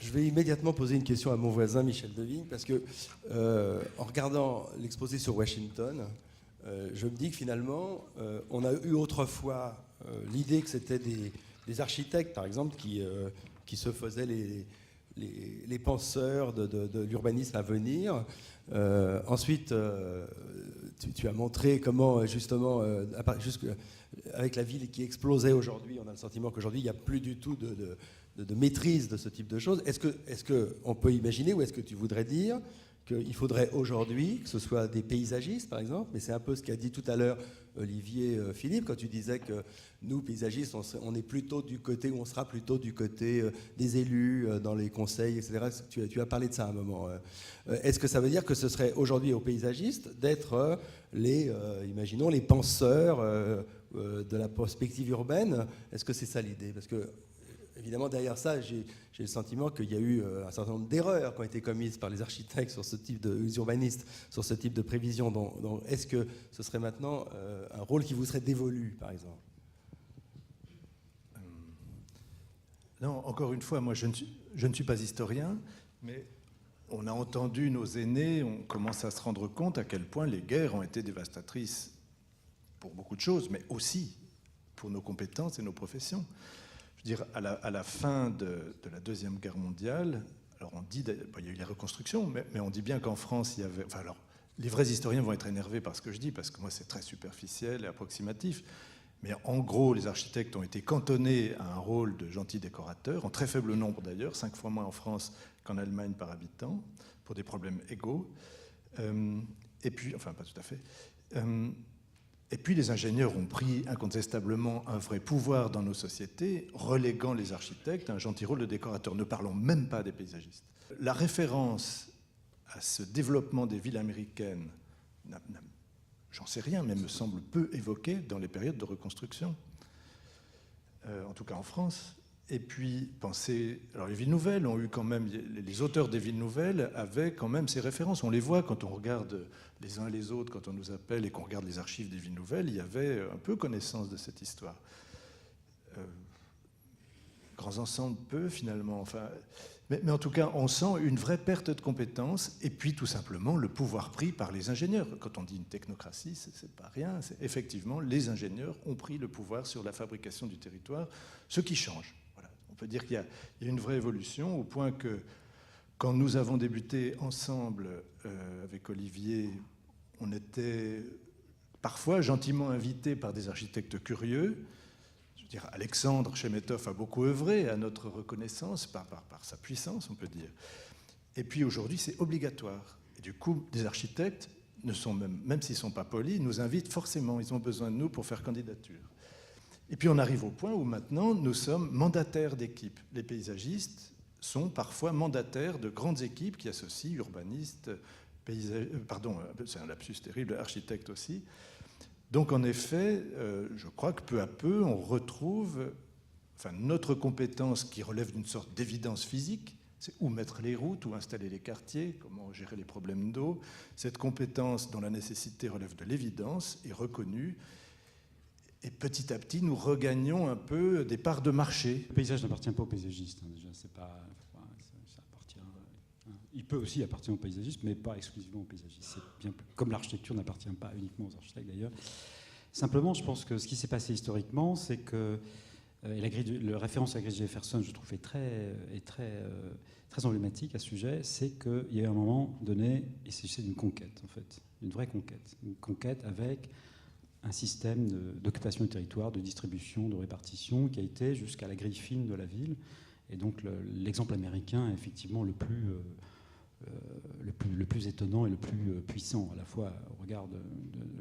Je vais immédiatement poser une question à mon voisin Michel Devigne, parce que en regardant l'exposé sur Washington, je me dis que finalement, on a eu autrefois l'idée que c'était des architectes, par exemple, qui se faisaient les penseurs de l'urbanisme à venir. Ensuite, tu as montré comment, justement, avec la ville qui explosait aujourd'hui, on a le sentiment qu'aujourd'hui, il n'y a plus du tout de maîtrise de ce type de choses. Est-ce qu'on peut imaginer, ou est-ce que tu voudrais dire qu'il faudrait aujourd'hui que ce soit des paysagistes, par exemple, mais c'est un peu ce qu'a dit tout à l'heure Olivier Philippe, quand tu disais que nous, paysagistes, on est plutôt du côté, ou on sera plutôt du côté des élus dans les conseils, etc. Tu as parlé de ça à un moment. Est-ce que ça veut dire que ce serait aujourd'hui aux paysagistes d'être imaginons, les penseurs de la perspective urbaine? Est-ce que c'est ça l'idée? Parce que évidemment, derrière ça, j'ai le sentiment qu'il y a eu un certain nombre d'erreurs qui ont été commises par les architectes sur ce type les urbanistes, sur ce type de prévision. Donc, est-ce que ce serait maintenant un rôle qui vous serait dévolu, par exemple? Non, encore une fois, moi, je ne suis pas historien, mais on a entendu nos aînés, on commence à se rendre compte à quel point les guerres ont été dévastatrices pour beaucoup de choses, mais aussi pour nos compétences et nos professions. Je veux dire, à la fin de la Deuxième Guerre mondiale, alors on dit, il y a eu les reconstructions, mais on dit bien qu'en France, il y avait... Enfin, alors, les vrais historiens vont être énervés par ce que je dis, parce que moi, c'est très superficiel et approximatif. Mais en gros, les architectes ont été cantonnés à un rôle de gentils décorateurs, en très faible nombre d'ailleurs, 5 fois moins en France qu'en Allemagne par habitant, pour des problèmes égaux. Et puis, enfin, pas tout à fait. Et puis les ingénieurs ont pris incontestablement un vrai pouvoir dans nos sociétés, reléguant les architectes à un gentil rôle de décorateur. Ne parlons même pas des paysagistes. La référence à ce développement des villes américaines, j'en sais rien, mais me semble peu évoquée dans les périodes de reconstruction, en tout cas en France. Et puis, alors les villes nouvelles ont eu quand même, les auteurs des villes nouvelles avaient quand même ces références. On les voit quand on regarde les uns les autres, quand on nous appelle et qu'on regarde les archives des villes nouvelles, il y avait un peu connaissance de cette histoire. Grands ensembles, peu finalement. Enfin, mais en tout cas, on sent une vraie perte de compétences et puis tout simplement le pouvoir pris par les ingénieurs. Quand on dit une technocratie, c'est pas rien. Effectivement, les ingénieurs ont pris le pouvoir sur la fabrication du territoire, ce qui change. On peut dire qu'il y a une vraie évolution au point que quand nous avons débuté ensemble avec Olivier, on était parfois gentiment invités par des architectes curieux. Je veux dire, Alexandre Chemetov a beaucoup œuvré à notre reconnaissance par sa puissance, on peut dire. Et puis aujourd'hui, c'est obligatoire. Et du coup, des architectes, même s'ils ne sont pas polis, nous invitent forcément. Ils ont besoin de nous pour faire candidature. Et puis on arrive au point où maintenant nous sommes mandataires d'équipes. Les paysagistes sont parfois mandataires de grandes équipes qui associent urbanistes, c'est un lapsus terrible, architectes aussi. Donc en effet, je crois que peu à peu on retrouve notre compétence qui relève d'une sorte d'évidence physique, c'est où mettre les routes, où installer les quartiers, comment gérer les problèmes d'eau. Cette compétence dont la nécessité relève de l'évidence est reconnue. Et petit à petit, nous regagnons un peu des parts de marché. Le paysage n'appartient pas aux paysagistes. Déjà, c'est pas, ça appartient. Il peut aussi appartenir aux paysagistes, mais pas exclusivement aux paysagistes. C'est bien comme l'architecture n'appartient pas uniquement aux architectes d'ailleurs. Simplement, je pense que ce qui s'est passé historiquement, c'est que la référence à la grille de Jefferson, je trouve, est très emblématique à ce sujet. C'est qu'il y a eu un moment donné, il s'agissait d'une conquête, en fait, une vraie conquête, une conquête avec un système d'occupation du territoire, de distribution, de répartition qui a été jusqu'à la grille fine de la ville. Et donc l'exemple américain est effectivement le plus étonnant et le plus puissant, à la fois au regard de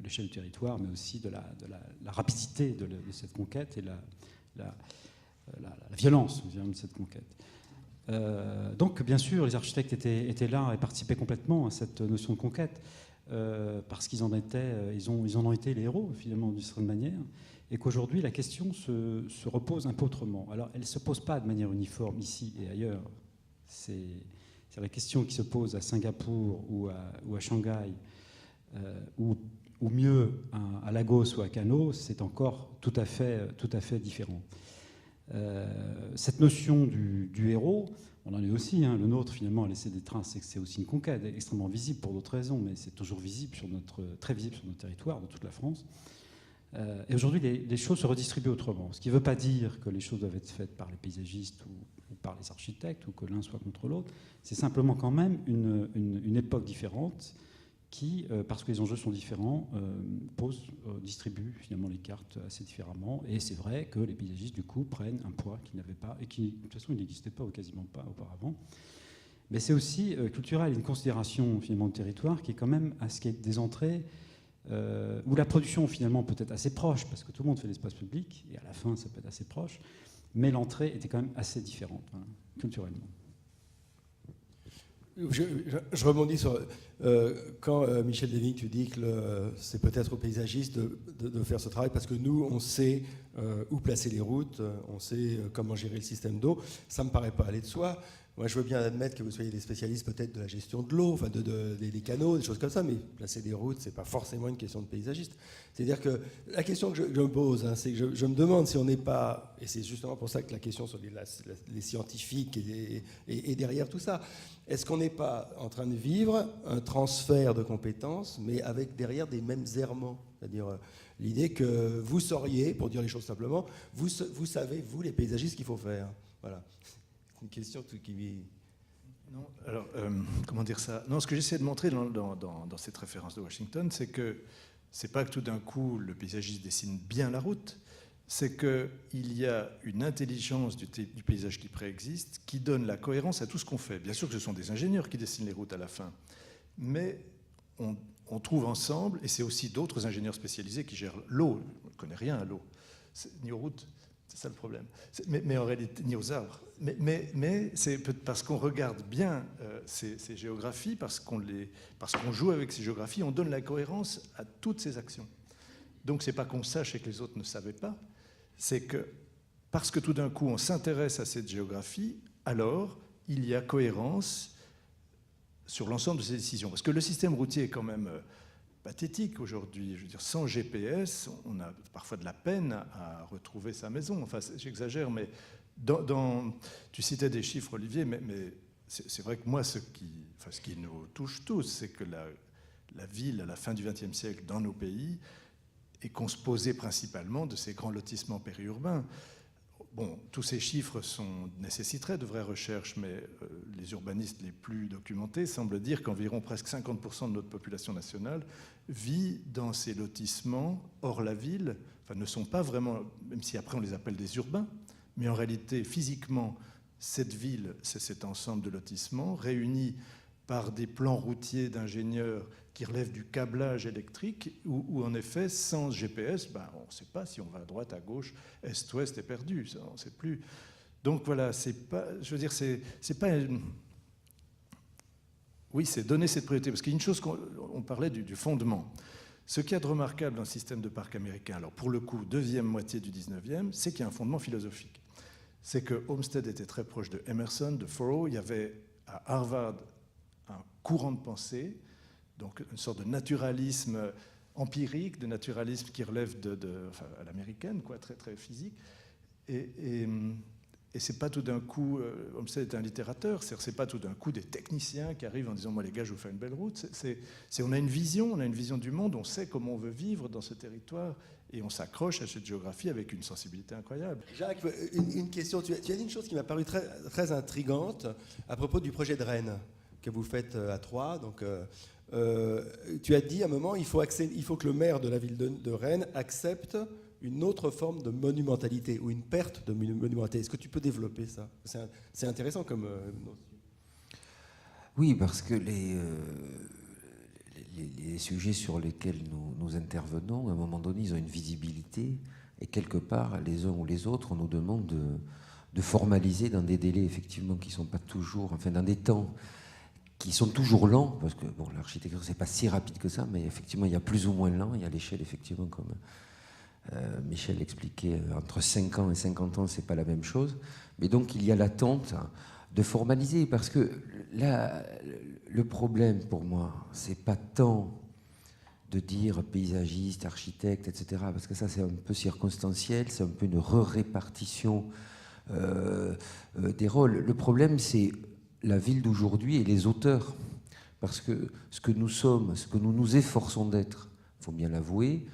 l'échelle du territoire, mais aussi de la rapidité de cette conquête et la violence de cette conquête. Donc bien sûr, les architectes étaient là et participaient complètement à cette notion de conquête. Parce qu'ils en ont été les héros, finalement, d'une certaine manière, et qu'aujourd'hui, la question se repose un peu autrement. Alors, elle ne se pose pas de manière uniforme ici et ailleurs. C'est la question qui se pose à Singapour ou à Shanghai, ou mieux à Lagos ou à Kano, c'est encore tout à fait différent. Cette notion du héros, on en est aussi, hein, le nôtre finalement a laissé des traces, c'est que c'est aussi une conquête extrêmement visible pour d'autres raisons, mais c'est toujours visible très visible sur notre territoire, de toute la France. Et aujourd'hui, les choses se redistribuent autrement. Ce qui ne veut pas dire que les choses doivent être faites par les paysagistes ou par les architectes, ou que l'un soit contre l'autre. C'est simplement quand même une époque différente qui, parce que les enjeux sont différents, distribuent finalement les cartes assez différemment. Et c'est vrai que les paysagistes, du coup, prennent un poids qu'ils n'avaient pas, et qui, de toute façon, il n'existait pas ou quasiment pas auparavant. Mais c'est aussi culturel, une considération finalement de territoire qui est quand même à ce qui est des entrées, où la production finalement peut être assez proche, parce que tout le monde fait l'espace public, et à la fin ça peut être assez proche, mais l'entrée était quand même assez différente, hein, culturellement. Je rebondis sur quand Michel Devigne, tu dis que c'est peut-être aux paysagistes de faire ce travail, parce que nous, on sait où placer les routes, on sait comment gérer le système d'eau. Ça ne me paraît pas aller de soi. Moi, je veux bien admettre que vous soyez des spécialistes peut-être de la gestion de l'eau, enfin des canaux, des choses comme ça, mais placer des routes, c'est pas forcément une question de paysagiste. C'est-à-dire que la question que je me pose, hein, c'est que je me demande si on n'est pas, et c'est justement pour ça que la question sur les scientifiques et derrière tout ça, est-ce qu'on n'est pas en train de vivre un transfert de compétences, mais avec derrière des mêmes errements, c'est-à-dire l'idée que vous sauriez, pour dire les choses simplement, vous savez, vous les paysagistes, ce qu'il faut faire. Voilà. Une question qui... Non, alors, comment dire ça? Non, ce que j'essaie de montrer dans cette référence de Washington, c'est que c'est pas que tout d'un coup le paysagiste dessine bien la route, c'est qu'il y a une intelligence du paysage qui préexiste, qui donne la cohérence à tout ce qu'on fait. Bien sûr que ce sont des ingénieurs qui dessinent les routes à la fin, mais on trouve ensemble, et c'est aussi d'autres ingénieurs spécialisés qui gèrent l'eau. On ne connaît rien à l'eau, ni aux routes. C'est ça le problème. Mais en réalité, ni aux arbres. Mais c'est parce qu'on regarde bien ces géographies, parce qu'on joue avec ces géographies, on donne la cohérence à toutes ces actions. Donc c'est pas qu'on sache et que les autres ne savaient pas, c'est que parce que tout d'un coup on s'intéresse à cette géographie, alors il y a cohérence sur l'ensemble de ces décisions. Parce que le système routier est quand même pathétique aujourd'hui. Je veux dire, sans GPS, on a parfois de la peine à retrouver sa maison. Enfin, j'exagère, mais tu citais des chiffres, Olivier, mais c'est vrai que moi, ce qui nous touche tous, c'est que la ville, à la fin du XXe siècle, dans nos pays, est composée principalement de ces grands lotissements périurbains. Bon, tous ces chiffres nécessiteraient de vraies recherches, mais les urbanistes les plus documentés semblent dire qu'environ presque 50% de notre population nationale vit dans ces lotissements hors la ville, enfin ne sont pas vraiment, même si après on les appelle des urbains, mais en réalité, physiquement, cette ville, c'est cet ensemble de lotissements réunis par des plans routiers d'ingénieurs qui relèvent du câblage électrique, où en effet, sans GPS, on ne sait pas si on va à droite, à gauche, est-ouest est perdu, ça, on ne sait plus. Donc voilà, c'est pas, je veux dire, c'est pas... Oui, c'est donner cette priorité, parce qu'il y a une chose qu'on parlait du fondement. Ce qu'il y a de remarquable dans le système de parc américain, alors pour le coup, deuxième moitié du 19e, c'est qu'il y a un fondement philosophique. C'est que Olmsted était très proche de Emerson, de Thoreau. Il y avait à Harvard un courant de pensée, donc une sorte de naturalisme empirique, de naturalisme qui relève enfin, à l'américaine, quoi, très, très physique. Et c'est pas tout d'un coup, Olmsted est un littérateur, c'est pas tout d'un coup des techniciens qui arrivent en disant « moi les gars, je vous fais une belle route ». On a une vision du monde, on sait comment on veut vivre dans ce territoire, et on s'accroche à cette géographie avec une sensibilité incroyable. Jacques, une question. Tu as dit une chose qui m'a paru très, très intrigante à propos du projet de Rennes que vous faites à Troyes. Donc, tu as dit à un moment, il faut que le maire de la ville de Rennes accepte une autre forme de monumentalité ou une perte de monumentalité. Est-ce que tu peux développer ça? C'est intéressant comme notion. Oui, parce que les sujets sur lesquels nous intervenons, à un moment donné, ils ont une visibilité, et quelque part, les uns ou les autres, on nous demande de formaliser dans des délais, effectivement, qui ne sont pas toujours, enfin, dans des temps qui sont toujours lents, parce que bon, l'architecture, c'est pas si rapide que ça, mais effectivement, il y a plus ou moins lent, il y a l'échelle, effectivement, comme Michel l'expliquait, entre 5 ans et 50 ans, c'est pas la même chose, mais donc il y a l'attente de formaliser, parce que là, le problème pour moi, c'est pas tant de dire paysagiste, architecte, etc., parce que ça c'est un peu circonstanciel, c'est un peu une répartition des rôles. Le problème, c'est la ville d'aujourd'hui et les auteurs. Parce que ce que nous sommes, ce que nous nous efforçons d'être, il faut bien l'avouer,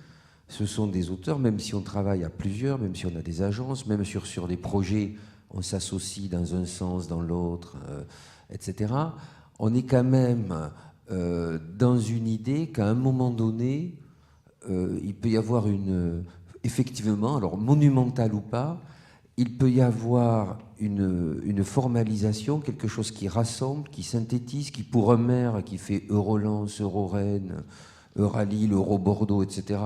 ce sont des auteurs, même si on travaille à plusieurs, même si on a des agences, même sur des projets, on s'associe dans un sens, dans l'autre, etc. On est quand même dans une idée qu'à un moment donné, il peut y avoir effectivement, alors monumentale ou pas, il peut y avoir une formalisation, quelque chose qui rassemble, qui synthétise, qui pour un maire qui fait Eurolens, Euro-Rennes, Euralille, Euro-Bordeaux, etc.,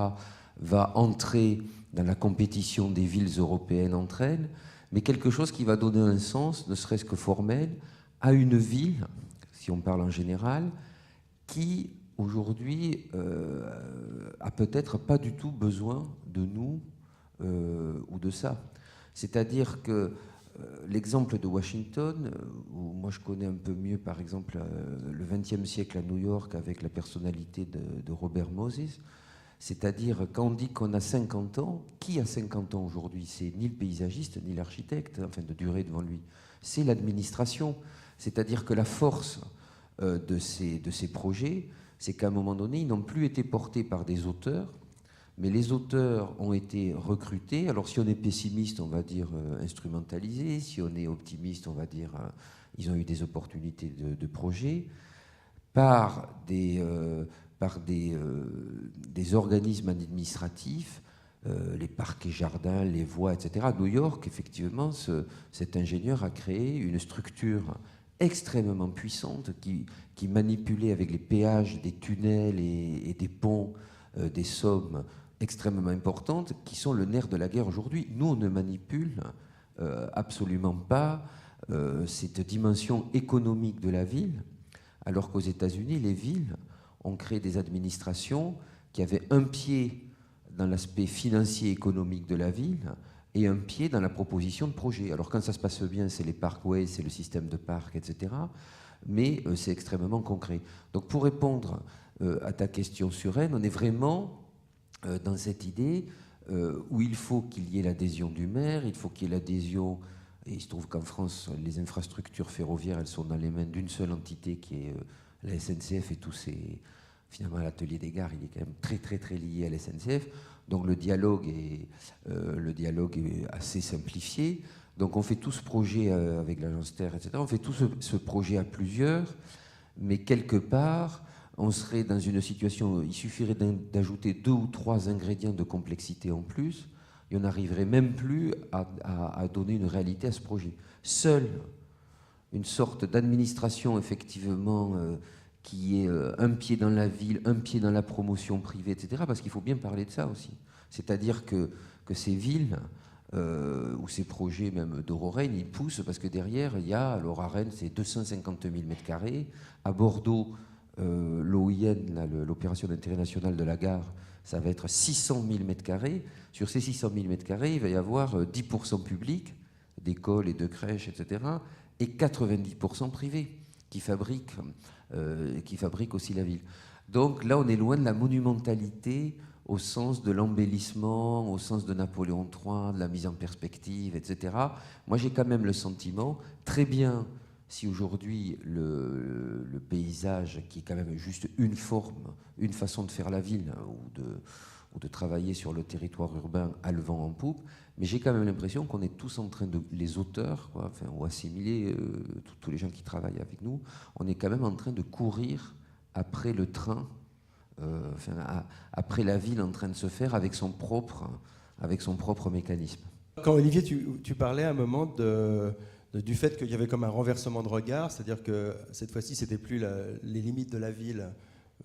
va entrer dans la compétition des villes européennes entre elles, mais quelque chose qui va donner un sens, ne serait-ce que formel, à une ville, si on parle en général, qui aujourd'hui a peut-être pas du tout besoin de nous ou de ça. C'est-à-dire que l'exemple de Washington, où moi je connais un peu mieux par exemple le XXe siècle à New York avec la personnalité de Robert Moses, c'est-à-dire quand on dit qu'on a 50 ans, qui a 50 ans aujourd'hui? C'est ni le paysagiste ni l'architecte, enfin de durer devant lui, c'est l'administration. C'est-à-dire que la force de ces projets, c'est qu'à un moment donné, ils n'ont plus été portés par des auteurs, mais les auteurs ont été recrutés. Alors si on est pessimiste, on va dire instrumentalisés. Si on est optimiste, on va dire ils ont eu des opportunités de projets par des organismes administratifs, les parcs et jardins, les voies, etc. À New York, effectivement, cet ingénieur a créé une structure extrêmement puissante qui manipulait avec les péages des tunnels et des ponts des sommes extrêmement importantes qui sont le nerf de la guerre aujourd'hui. Nous, on ne manipule absolument pas cette dimension économique de la ville, alors qu'aux États-Unis, les villes ont créé des administrations qui avaient un pied dans l'aspect financier et économique de la ville et un pied dans la proposition de projet. Alors quand ça se passe bien, c'est les parkways, c'est le système de parcs, etc. Mais c'est extrêmement concret. Donc pour répondre à ta question sur Rennes, on est vraiment dans cette idée où il faut qu'il y ait l'adhésion du maire, il faut qu'il y ait l'adhésion, et il se trouve qu'en France, les infrastructures ferroviaires, elles sont dans les mains d'une seule entité qui est la SNCF et tous ces... Finalement, l'atelier des gares, il est quand même très, très, très lié à la SNCF. Donc le dialogue est assez simplifié. Donc on fait tout ce projet avec l'agence Terre, etc. On fait tout ce projet à plusieurs, mais quelque part, on serait dans une situation où il suffirait d'ajouter 2 ou 3 ingrédients de complexité en plus, et on n'arriverait même plus à donner une réalité à ce projet. Seule une sorte d'administration, effectivement, qui est un pied dans la ville, un pied dans la promotion privée, etc., parce qu'il faut bien parler de ça aussi. C'est-à-dire que ces villes, ou ces projets même d'Euro-Rennes, ils poussent parce que derrière, il y a, alors à Rennes, c'est 250 000 m², à Bordeaux, l'OIN, l'opération d'intérêt national de la gare, ça va être 600 000 m². Sur ces 600 000 m², il va y avoir 10% public, d'écoles et de crèches, etc., et 90% privés, qui fabriquent aussi la ville. Donc là, on est loin de la monumentalité au sens de l'embellissement, au sens de Napoléon III, de la mise en perspective, etc. Moi, j'ai quand même le sentiment, très bien, si aujourd'hui le paysage, qui est quand même juste une forme, une façon de faire la ville, ou de travailler sur le territoire urbain, a le vent en poupe, mais j'ai quand même l'impression qu'on est tous en train de, les auteurs, quoi, enfin, ou assimilés, tous les gens qui travaillent avec nous, on est quand même en train de courir après le train, après la ville en train de se faire avec son propre mécanisme. Quand Olivier, tu parlais à un moment du fait qu'il y avait comme un renversement de regard, c'est-à-dire que cette fois-ci, c'était plus les limites de la ville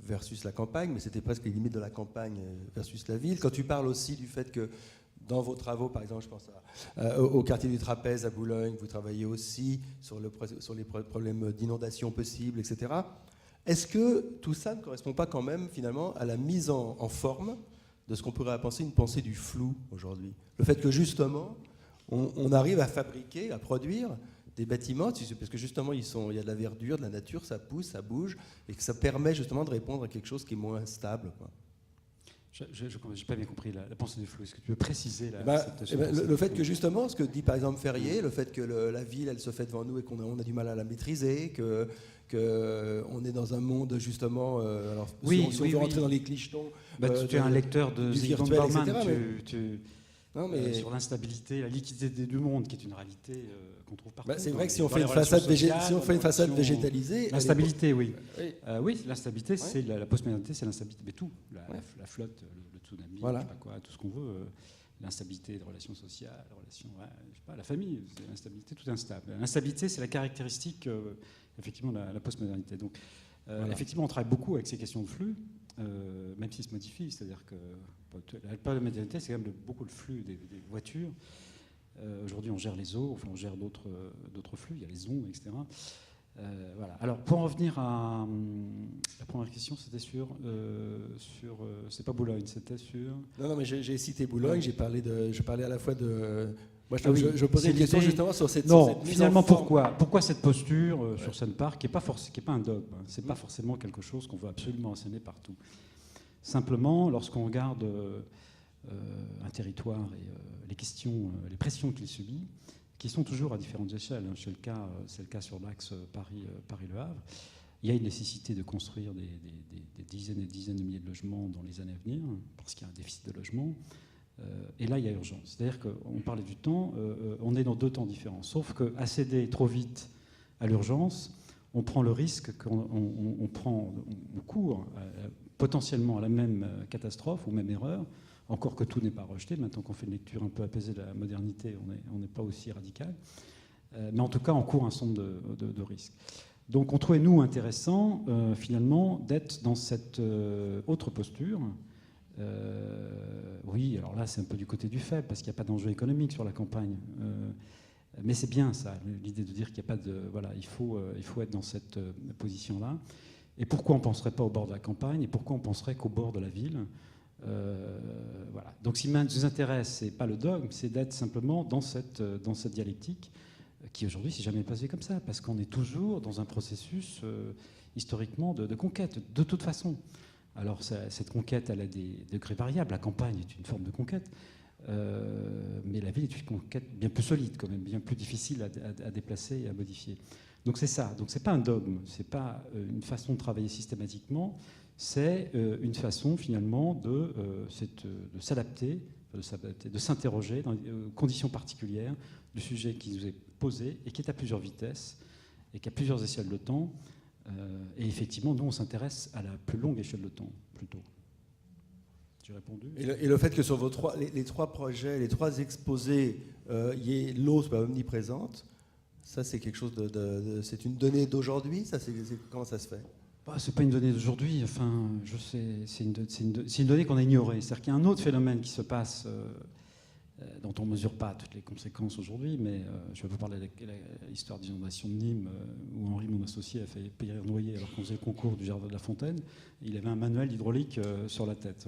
versus la campagne, mais c'était presque les limites de la campagne versus la ville. Quand tu parles aussi du fait que dans vos travaux, par exemple, je pense au quartier du Trapèze à Boulogne, vous travaillez aussi sur les problèmes d'inondation possibles, etc. Est-ce que tout ça ne correspond pas quand même finalement à la mise en forme de ce qu'on pourrait penser une pensée du flou aujourd'hui? Le fait que justement, on arrive à fabriquer, à produire des bâtiments, parce que justement il y a de la verdure, de la nature, ça pousse, ça bouge, et que ça permet justement de répondre à quelque chose qui est moins stable, quoi. Je n'ai pas bien compris la pensée du flou. Est-ce que tu veux préciser le fait que justement, ce que dit par exemple Ferrier, le fait que la ville, elle se fait devant nous et qu'on a du mal à la maîtriser, qu'on est dans un monde justement. Alors, si on veut rentrer dans les clichetons. Tu es un lecteur de Zygmunt virtuel, Bauman. Mais... sur l'instabilité, la liquidité du monde, qui est une réalité qu'on trouve partout. C'est vrai que si on fait une façade végétalisée. L'instabilité, oui. Oui, l'instabilité, c'est la postmodernité, c'est l'instabilité. Mais tout, la flotte, le tsunami, je sais pas quoi, tout ce qu'on veut. L'instabilité des relations sociales, la famille, c'est l'instabilité, tout est instable. L'instabilité, c'est la caractéristique, effectivement, de la postmodernité. Donc, effectivement, on travaille beaucoup avec ces questions de flux, même s'ils se modifient. C'est-à-dire que la postmodernité, c'est quand même beaucoup le flux des voitures. Aujourd'hui, on gère les eaux, on gère d'autres flux, il y a les ondes, etc. Voilà. Alors, pour en revenir à la première question, c'était sur c'est pas Boulogne, c'était sur. Non, mais j'ai cité Boulogne. Je parlais à la fois de. Moi, je posais une question justement sur cette. Non, finalement, pourquoi cette posture sur Sun Park, qui est pas un dogme, c'est pas forcément quelque chose qu'on veut absolument enseigner partout. Simplement, lorsqu'on regarde un territoire et les pressions qu'il subit, qui sont toujours à différentes échelles. C'est le cas sur l'axe Paris-Le Havre. Il y a une nécessité de construire des dizaines et dizaines de milliers de logements dans les années à venir, parce qu'il y a un déficit de logement. Et là, il y a urgence. C'est-à-dire qu'on parlait du temps, on est dans 2 temps différents. Sauf qu'à céder trop vite à l'urgence, on prend le risque qu'on court potentiellement à la même catastrophe ou même erreur, encore que tout n'est pas rejeté. Maintenant qu'on fait une lecture un peu apaisée de la modernité, on n'est pas aussi radical. Mais en tout cas, on court un certain nombre de risques. Donc on trouvait, nous, intéressant, finalement, d'être dans cette autre posture. Oui, alors là, c'est un peu du côté du faible, parce qu'il n'y a pas d'enjeu économique sur la campagne. Mais c'est bien, ça, l'idée de dire qu'il n'y a pas de... Voilà, il faut être dans cette position-là. Et pourquoi on ne penserait pas au bord de la campagne, et pourquoi on penserait qu'au bord de la ville? Voilà. Donc, ce qui nous intéresse, ce n'est pas le dogme, c'est d'être simplement dans cette dialectique qui, aujourd'hui, s'est jamais passée comme ça, parce qu'on est toujours dans un processus, historiquement, de conquête, de toute façon. Alors, cette conquête, elle a des degrés variables. La campagne est une forme de conquête, mais la ville est une conquête bien plus solide, quand même, bien plus difficile à déplacer et à modifier. Donc, c'est ça. Donc, ce n'est pas un dogme, ce n'est pas une façon de travailler systématiquement, c'est une façon, finalement, de s'adapter, de s'interroger dans des conditions particulières du sujet qui nous est posé et qui est à plusieurs vitesses et qui a plusieurs échelles de temps. Et effectivement, nous, on s'intéresse à la plus longue échelle de temps, plutôt. J'ai répondu. Et le fait que sur les 3 projets, les 3 exposés, il y ait l'eau soit omniprésente, ça, c'est quelque chose c'est une donnée d'aujourd'hui. Comment ça se fait? C'est pas une donnée d'aujourd'hui. Enfin, je sais, c'est une donnée qu'on a ignorée. C'est-à-dire qu'il y a un autre phénomène qui se passe, dont on ne mesure pas toutes les conséquences aujourd'hui, mais je vais vous parler de l'histoire des inondations de Nîmes, où Henri, mon associé, a fait périr noyer alors qu'on faisait le concours du Jardin de la Fontaine. Il avait un manuel hydraulique sur la tête.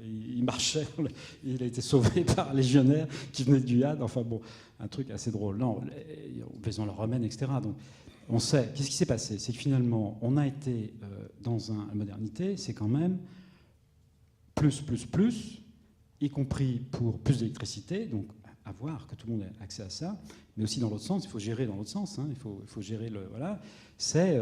Il marchait, il a été sauvé par un légionnaire qui venait de Guyane. Enfin bon, un truc assez drôle. Non, on le ramène, etc. Donc, on sait. Qu'est-ce qui s'est passé? C'est que finalement, on a été dans la modernité, c'est quand même plus, y compris pour plus d'électricité, donc avoir que tout le monde ait accès à ça, mais aussi dans l'autre sens, il faut gérer dans l'autre sens, il faut gérer le... Voilà, c'est...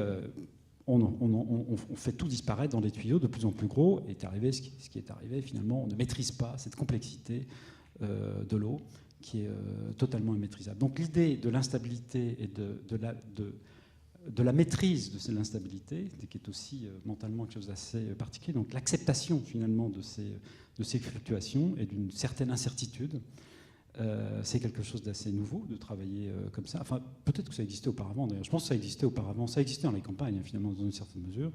on fait tout disparaître dans des tuyaux de plus en plus gros, et est arrivé ce qui est arrivé, finalement, on ne maîtrise pas cette complexité de l'eau, qui est totalement immaîtrisable. Donc l'idée de l'instabilité et de la maîtrise de l'instabilité, qui est aussi mentalement quelque chose d'assez particulier, donc l'acceptation finalement de ces fluctuations et d'une certaine incertitude, c'est quelque chose d'assez nouveau de travailler comme ça. Enfin, peut-être que ça existait auparavant, d'ailleurs. Je pense que ça existait auparavant. Ça existait dans les campagnes, finalement, dans une certaine mesure.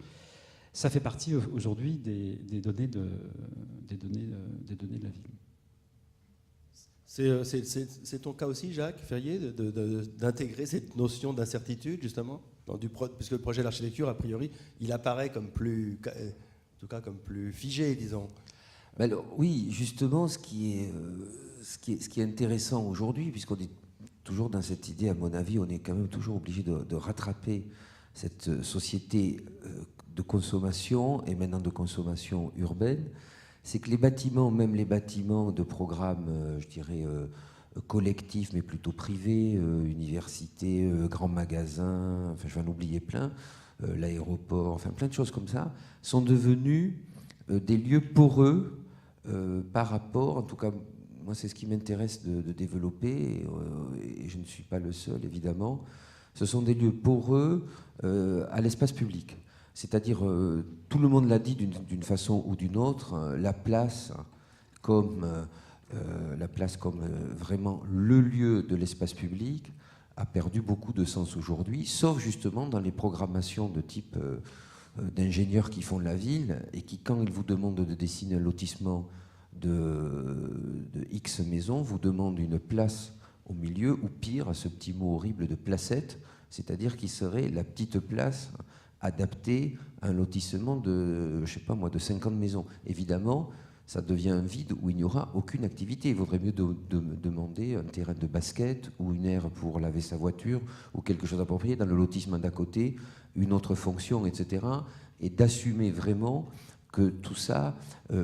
Ça fait partie aujourd'hui des données de la ville. C'est ton cas aussi, Jacques Ferrier, d'intégrer cette notion d'incertitude, justement, puisque le projet d'architecture, a priori, il apparaît comme plus figé, disons. Alors, oui, justement, ce qui est intéressant aujourd'hui, puisqu'on est toujours dans cette idée, à mon avis, on est quand même toujours obligé de rattraper cette société de consommation, et maintenant de consommation urbaine, c'est que les bâtiments, même les bâtiments de programmes, je dirais, collectifs, mais plutôt privés, universités, grands magasins, enfin je vais en oublier plein, l'aéroport, enfin plein de choses comme ça, sont devenus des lieux poreux par rapport, en tout cas, moi c'est ce qui m'intéresse de développer, et je ne suis pas le seul évidemment, ce sont des lieux poreux à l'espace public. C'est-à-dire, tout le monde l'a dit d'une façon ou d'une autre, la place comme vraiment le lieu de l'espace public a perdu beaucoup de sens aujourd'hui, sauf justement dans les programmations de type d'ingénieurs qui font la ville et qui, quand ils vous demandent de dessiner un lotissement de X maisons, vous demandent une place au milieu, ou pire, à ce petit mot horrible de placette, c'est-à-dire qui serait la petite place adaptée à un lotissement de, je sais pas moi, de 50 maisons. Évidemment, ça devient un vide où il n'y aura aucune activité. Il vaudrait mieux demander un terrain de basket ou une aire pour laver sa voiture ou quelque chose d'approprié dans le lotissement d'à côté, une autre fonction, etc. Et d'assumer vraiment que tout ça,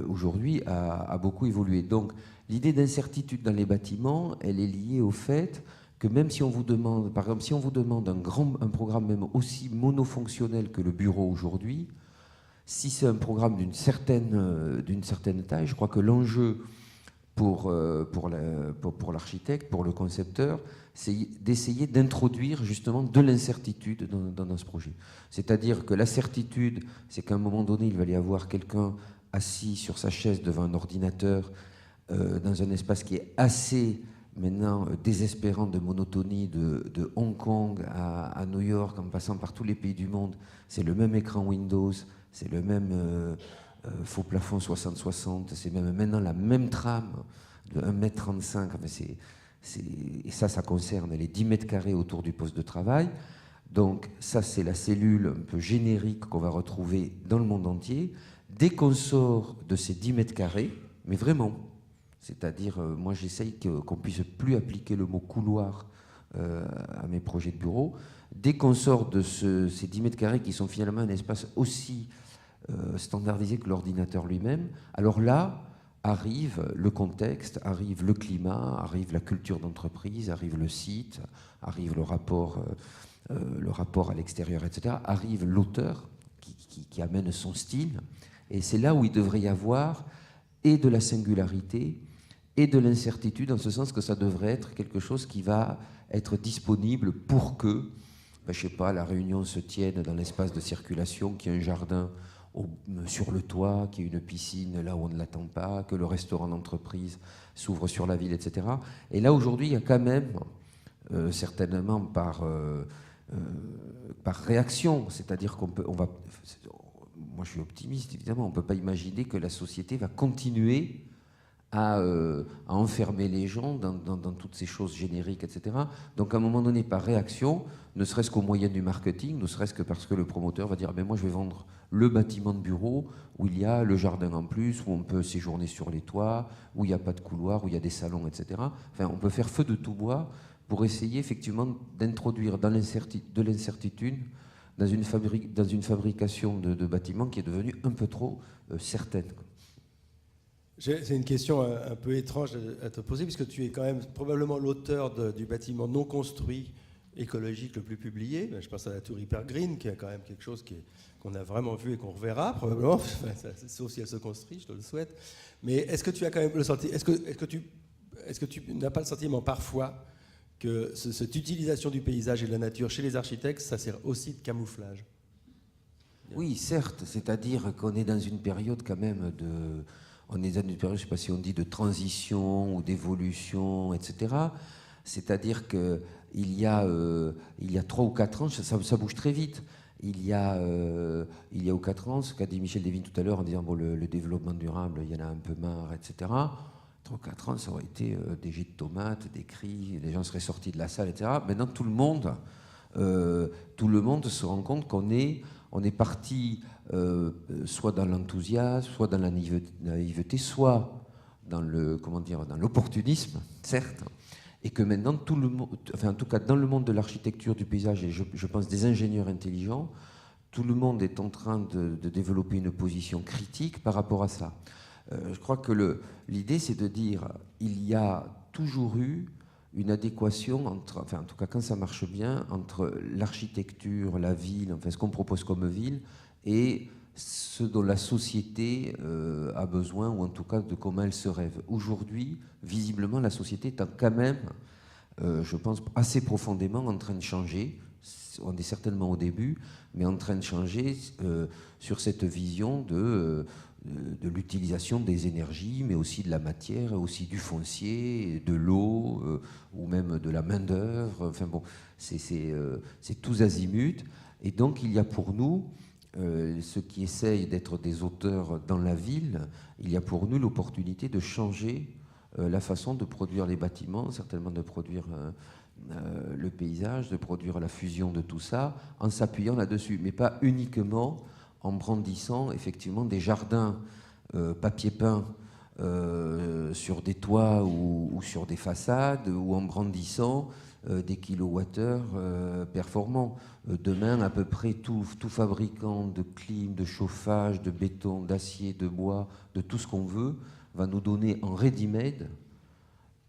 aujourd'hui, a beaucoup évolué. Donc, l'idée d'incertitude dans les bâtiments, elle est liée au fait que même si on vous demande, par exemple, si on vous demande un programme même aussi monofonctionnel que le bureau aujourd'hui, si c'est un programme d'une certaine taille, je crois que l'enjeu pour l'architecte, pour le concepteur, c'est d'essayer d'introduire justement de l'incertitude dans ce projet. C'est-à-dire que la certitude, c'est qu'à un moment donné, il va y avoir quelqu'un assis sur sa chaise devant un ordinateur dans un espace qui est assez maintenant désespérant de monotonie, de Hong Kong à New York, en passant par tous les pays du monde. C'est le même écran Windows, c'est le même faux plafond 60-60, c'est même maintenant la même trame de 1,35 m. Enfin, et ça concerne les 10 mètres carrés autour du poste de travail. Donc ça, c'est la cellule un peu générique qu'on va retrouver dans le monde entier. Dès qu'on sort de ces 10 mètres carrés, mais vraiment, c'est-à-dire, moi j'essaye qu'on puisse plus appliquer le mot couloir à mes projets de bureau. Dès qu'on sort de ces 10 mètres carrés qui sont finalement un espace aussi standardisé que l'ordinateur lui-même, alors là arrive le contexte, arrive le climat, arrive la culture d'entreprise, arrive le site, arrive le rapport à l'extérieur, etc. Arrive l'auteur qui amène son style. Et c'est là où il devrait y avoir et de la singularité et de l'incertitude, en ce sens que ça devrait être quelque chose qui va être disponible pour que, je sais pas, la réunion se tienne dans l'espace de circulation, qu'il y ait un jardin sur le toit, qu'il y ait une piscine là où on ne l'attend pas, que le restaurant d'entreprise s'ouvre sur la ville, etc. Et là, aujourd'hui, il y a quand même, certainement par réaction, c'est-à-dire moi je suis optimiste évidemment, on ne peut pas imaginer que la société va continuer à enfermer les gens dans toutes ces choses génériques, etc. Donc à un moment donné, par réaction, ne serait-ce qu'au moyen du marketing, ne serait-ce que parce que le promoteur va dire « mais moi je vais vendre le bâtiment de bureau où il y a le jardin en plus, où on peut séjourner sur les toits, où il n'y a pas de couloir, où il y a des salons, etc. » Enfin, on peut faire feu de tout bois pour essayer effectivement d'introduire de l'incertitude dans une fabrication de bâtiments qui est devenue un peu trop certaine. C'est une question un peu étrange à te poser, puisque tu es quand même probablement l'auteur du bâtiment non construit écologique le plus publié. Je pense à la tour Hyper Green, qui est quand même quelque chose qu'on a vraiment vu et qu'on reverra probablement, sauf si elle se construit, je te le souhaite. Mais est-ce que tu as quand même le sentiment, est-ce que tu n'as pas le sentiment parfois que cette utilisation du paysage et de la nature chez les architectes, ça sert aussi de camouflage? Oui, certes, c'est-à-dire qu'on est dans une période quand même on est dans une période, je ne sais pas si on dit de transition ou d'évolution, etc. C'est-à-dire qu'il y a 3 ou 4 ans, ça bouge très vite. Il y a 4 ans, ce qu'a dit Michel Devine tout à l'heure en disant bon, le développement durable, il y en a un peu marre, etc. 3 ou 4 ans, ça aurait été des jets de tomates, des cris, les gens seraient sortis de la salle, etc. Maintenant, tout le monde se rend compte qu'on est parti soit dans l'enthousiasme, soit dans la naïveté, soit dans l'opportunisme, certes, et que maintenant tout le monde, enfin en tout cas dans le monde de l'architecture, du paysage, et je pense des ingénieurs intelligents, tout le monde est en train de développer une position critique par rapport à ça. Je crois que l'idée, c'est de dire il y a toujours eu une adéquation entre, enfin en tout cas quand ça marche bien, entre l'architecture, la ville, enfin ce qu'on propose comme ville, et ce dont la société a besoin, ou en tout cas de comment elle se rêve. Aujourd'hui, visiblement, la société est quand même, je pense, assez profondément en train de changer. On est certainement au début, mais en train de changer sur cette vision de l'utilisation des énergies, mais aussi de la matière, aussi du foncier, de l'eau, ou même de la main-d'œuvre. Enfin bon, c'est tous azimuts. Et donc, il y a pour nous, ceux qui essayent d'être des auteurs dans la ville, il y a pour nous l'opportunité de changer la façon de produire les bâtiments, certainement de produire le paysage, de produire la fusion de tout ça, en s'appuyant là-dessus, mais pas uniquement en brandissant effectivement des jardins papier peint sur des toits ou sur des façades, ou en brandissant des kilowattheures performants. Demain, à peu près tout fabricant de clim, de chauffage, de béton, d'acier, de bois, de tout ce qu'on veut, va nous donner en ready-made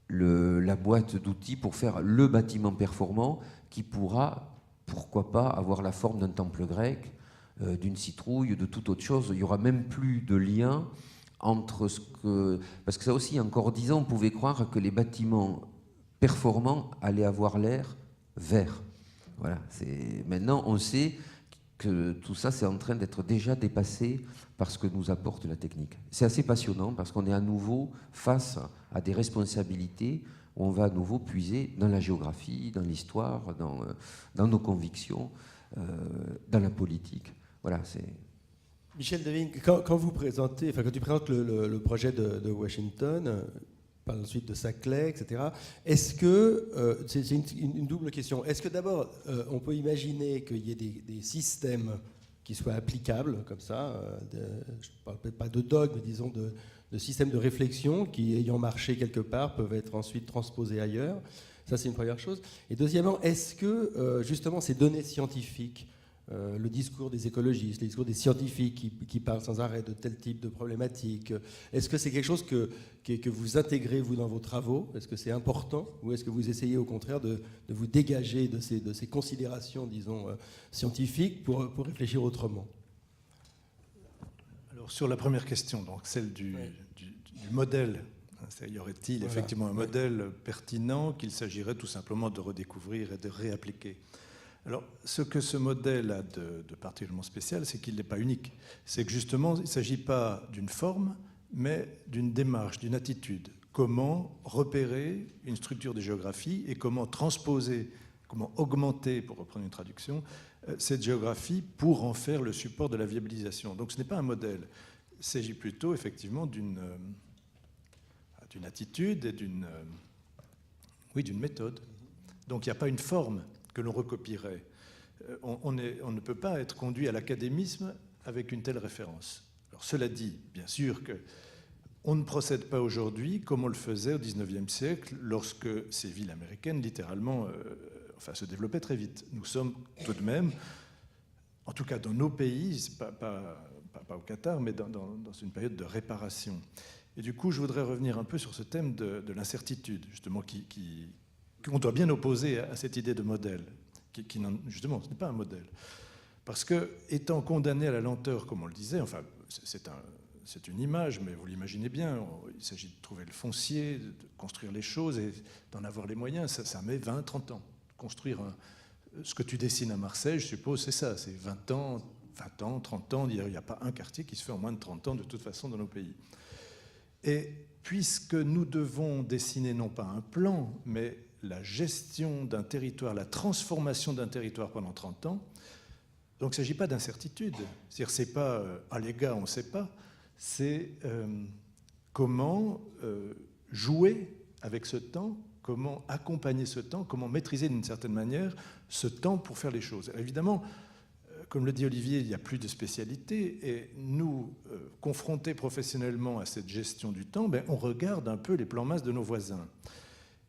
la boîte d'outils pour faire le bâtiment performant qui pourra, pourquoi pas, avoir la forme d'un temple grec, d'une citrouille, de toute autre chose. Il n'y aura même plus de lien entre ce que... Parce que ça aussi, encore 10 ans, on pouvait croire que les bâtiments performants allaient avoir l'air vert. Voilà. Maintenant, on sait que tout ça, c'est en train d'être déjà dépassé par ce que nous apporte la technique. C'est assez passionnant parce qu'on est à nouveau face à des responsabilités où on va à nouveau puiser dans la géographie, dans l'histoire, dans nos convictions, dans la politique. Voilà, c'est... Michel Devigne, quand vous présentez, enfin quand tu présentes le projet de Washington, par la suite de Saclay, etc., est-ce que, c'est une double question, est-ce que d'abord on peut imaginer qu'il y ait des systèmes qui soient applicables comme ça, je ne parle peut-être pas de dogme, mais disons de systèmes de réflexion qui, ayant marché quelque part, peuvent être ensuite transposés ailleurs? Ça, c'est une première chose. Et deuxièmement, est-ce que justement ces données scientifiques, le discours des écologistes, le discours des scientifiques qui parlent sans arrêt de tel type de problématiques, est-ce que c'est quelque chose que vous intégrez, vous, dans vos travaux? Est-ce que c'est important? Ou est-ce que vous essayez, au contraire, de vous dégager de ces considérations, disons, scientifiques pour réfléchir autrement? Alors, sur la première question, donc celle du modèle, y aurait-il effectivement un modèle pertinent qu'il s'agirait tout simplement de redécouvrir et de réappliquer? Alors, ce que ce modèle a de particulièrement spécial, c'est qu'il n'est pas unique. C'est que justement, il ne s'agit pas d'une forme, mais d'une démarche, d'une attitude. Comment repérer une structure de géographie et comment transposer, comment augmenter, pour reprendre une traduction, cette géographie pour en faire le support de la viabilisation. Donc ce n'est pas un modèle. Il s'agit plutôt effectivement d'une attitude et d'une méthode. Donc il n'y a pas une forme que l'on recopierait. On ne peut pas être conduit à l'académisme avec une telle référence. Alors, cela dit, bien sûr qu'on ne procède pas aujourd'hui comme on le faisait au XIXe siècle, lorsque ces villes américaines, littéralement, se développaient très vite. Nous sommes tout de même, en tout cas dans nos pays, pas au Qatar, mais dans une période de réparation. Et du coup, je voudrais revenir un peu sur ce thème de l'incertitude, justement, qu'on doit bien opposer à cette idée de modèle, qui justement, ce n'est pas un modèle. Parce que, étant condamné à la lenteur, comme on le disait, enfin, c'est une image, mais vous l'imaginez bien, il s'agit de trouver le foncier, de construire les choses et d'en avoir les moyens. Ça met 20, 30 ans. Construire ce que tu dessines à Marseille, je suppose, c'est ça, c'est 20 ans, 30 ans, il n'y a pas un quartier qui se fait en moins de 30 ans, de toute façon, dans nos pays. Et puisque nous devons dessiner non pas un plan, mais la gestion d'un territoire, la transformation d'un territoire pendant 30 ans, donc il ne s'agit pas d'incertitude. C'est-à-dire, c'est pas ah les gars, on ne sait pas. C'est comment jouer avec ce temps, comment accompagner ce temps, comment maîtriser d'une certaine manière ce temps pour faire les choses. Alors, évidemment, comme le dit Olivier, il n'y a plus de spécialité. Et nous, confrontés professionnellement à cette gestion du temps, on regarde un peu les plans masse de nos voisins.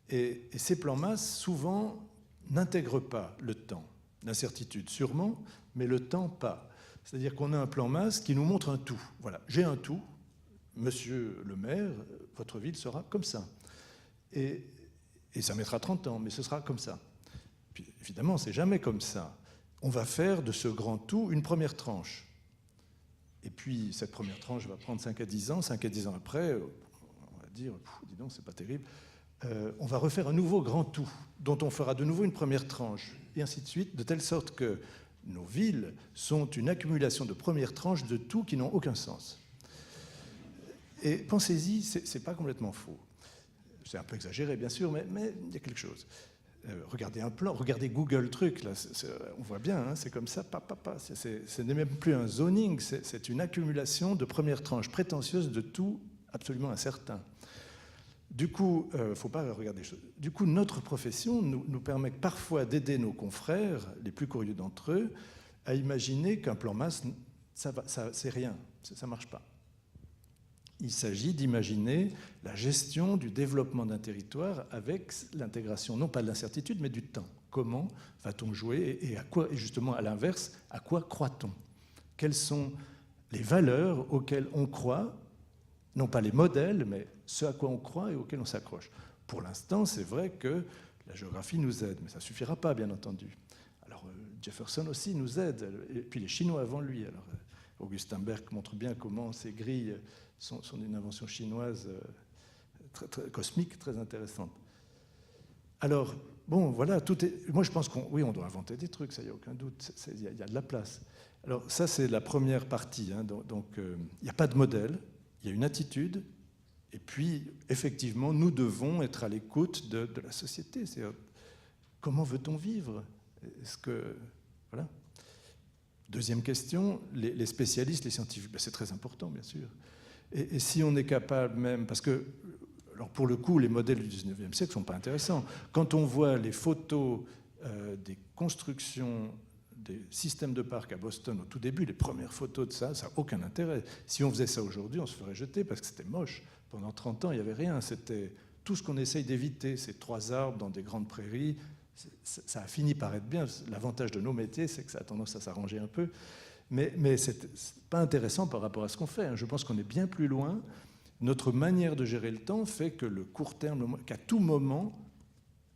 Et ces plans masse, souvent, n'intègrent pas le temps. L'incertitude, sûrement, mais le temps, pas. C'est-à-dire qu'on a un plan masse qui nous montre un tout. Voilà, j'ai un tout, monsieur le maire, votre ville sera comme ça. Et ça mettra 30 ans, mais ce sera comme ça. Puis, évidemment, c'est jamais comme ça. On va faire de ce grand tout une première tranche. Et puis, cette première tranche va prendre 5 à 10 ans. 5 à 10 ans après, on va dire, dis donc, c'est pas terrible. On va refaire un nouveau grand tout, dont on fera de nouveau une première tranche, et ainsi de suite, de telle sorte que nos villes sont une accumulation de premières tranches de tout qui n'ont aucun sens. Et pensez-y, c'est pas complètement faux. C'est un peu exagéré, bien sûr, mais il y a quelque chose. Regardez un plan, regardez Google Truc, là, on voit bien, hein, c'est comme ça, ce n'est même plus un zoning, c'est une accumulation de premières tranches prétentieuses de tout absolument incertain. Du coup, faut pas regarder les choses. Du coup, notre profession nous permet parfois d'aider nos confrères, les plus curieux d'entre eux, à imaginer qu'un plan masse, c'est rien, ça marche pas. Il s'agit d'imaginer la gestion du développement d'un territoire avec l'intégration, non pas de l'incertitude, mais du temps. Comment va-t-on jouer et à quoi, et justement à l'inverse, à quoi croit-on? Quelles sont les valeurs auxquelles on croit, non pas les modèles, mais ce à quoi on croit et auxquels on s'accroche. Pour l'instant, c'est vrai que la géographie nous aide, mais ça ne suffira pas, bien entendu. Alors, Jefferson aussi nous aide, et puis les Chinois avant lui. Alors, Augustin Berg montre bien comment ces grilles sont une invention chinoise très cosmique, très intéressante. Alors, bon, voilà, moi je pense on doit inventer des trucs, ça, il n'y a aucun doute, il y a de la place. Alors, ça, c'est la première partie. Hein, donc, il n'y a pas de modèle, il y a une attitude, et puis, effectivement, nous devons être à l'écoute de la société. C'est-à-dire, comment veut-on vivre? Est-ce que... Voilà. Deuxième question, les spécialistes, les scientifiques, c'est très important, bien sûr. Et si on est capable même, parce que, alors pour le coup, les modèles du 19e siècle ne sont pas intéressants. Quand on voit les photos des constructions des systèmes de parcs à Boston au tout début, les premières photos de ça n'a aucun intérêt. Si on faisait ça aujourd'hui, on se ferait jeter parce que c'était moche. Pendant 30 ans, il n'y avait rien. C'était tout ce qu'on essaye d'éviter, ces 3 arbres dans des grandes prairies. Ça a fini par être bien. L'avantage de nos métiers, c'est que ça a tendance à s'arranger un peu. Mais c'est pas intéressant par rapport à ce qu'on fait. Je pense qu'on est bien plus loin. Notre manière de gérer le temps fait que le court terme, qu'à tout moment,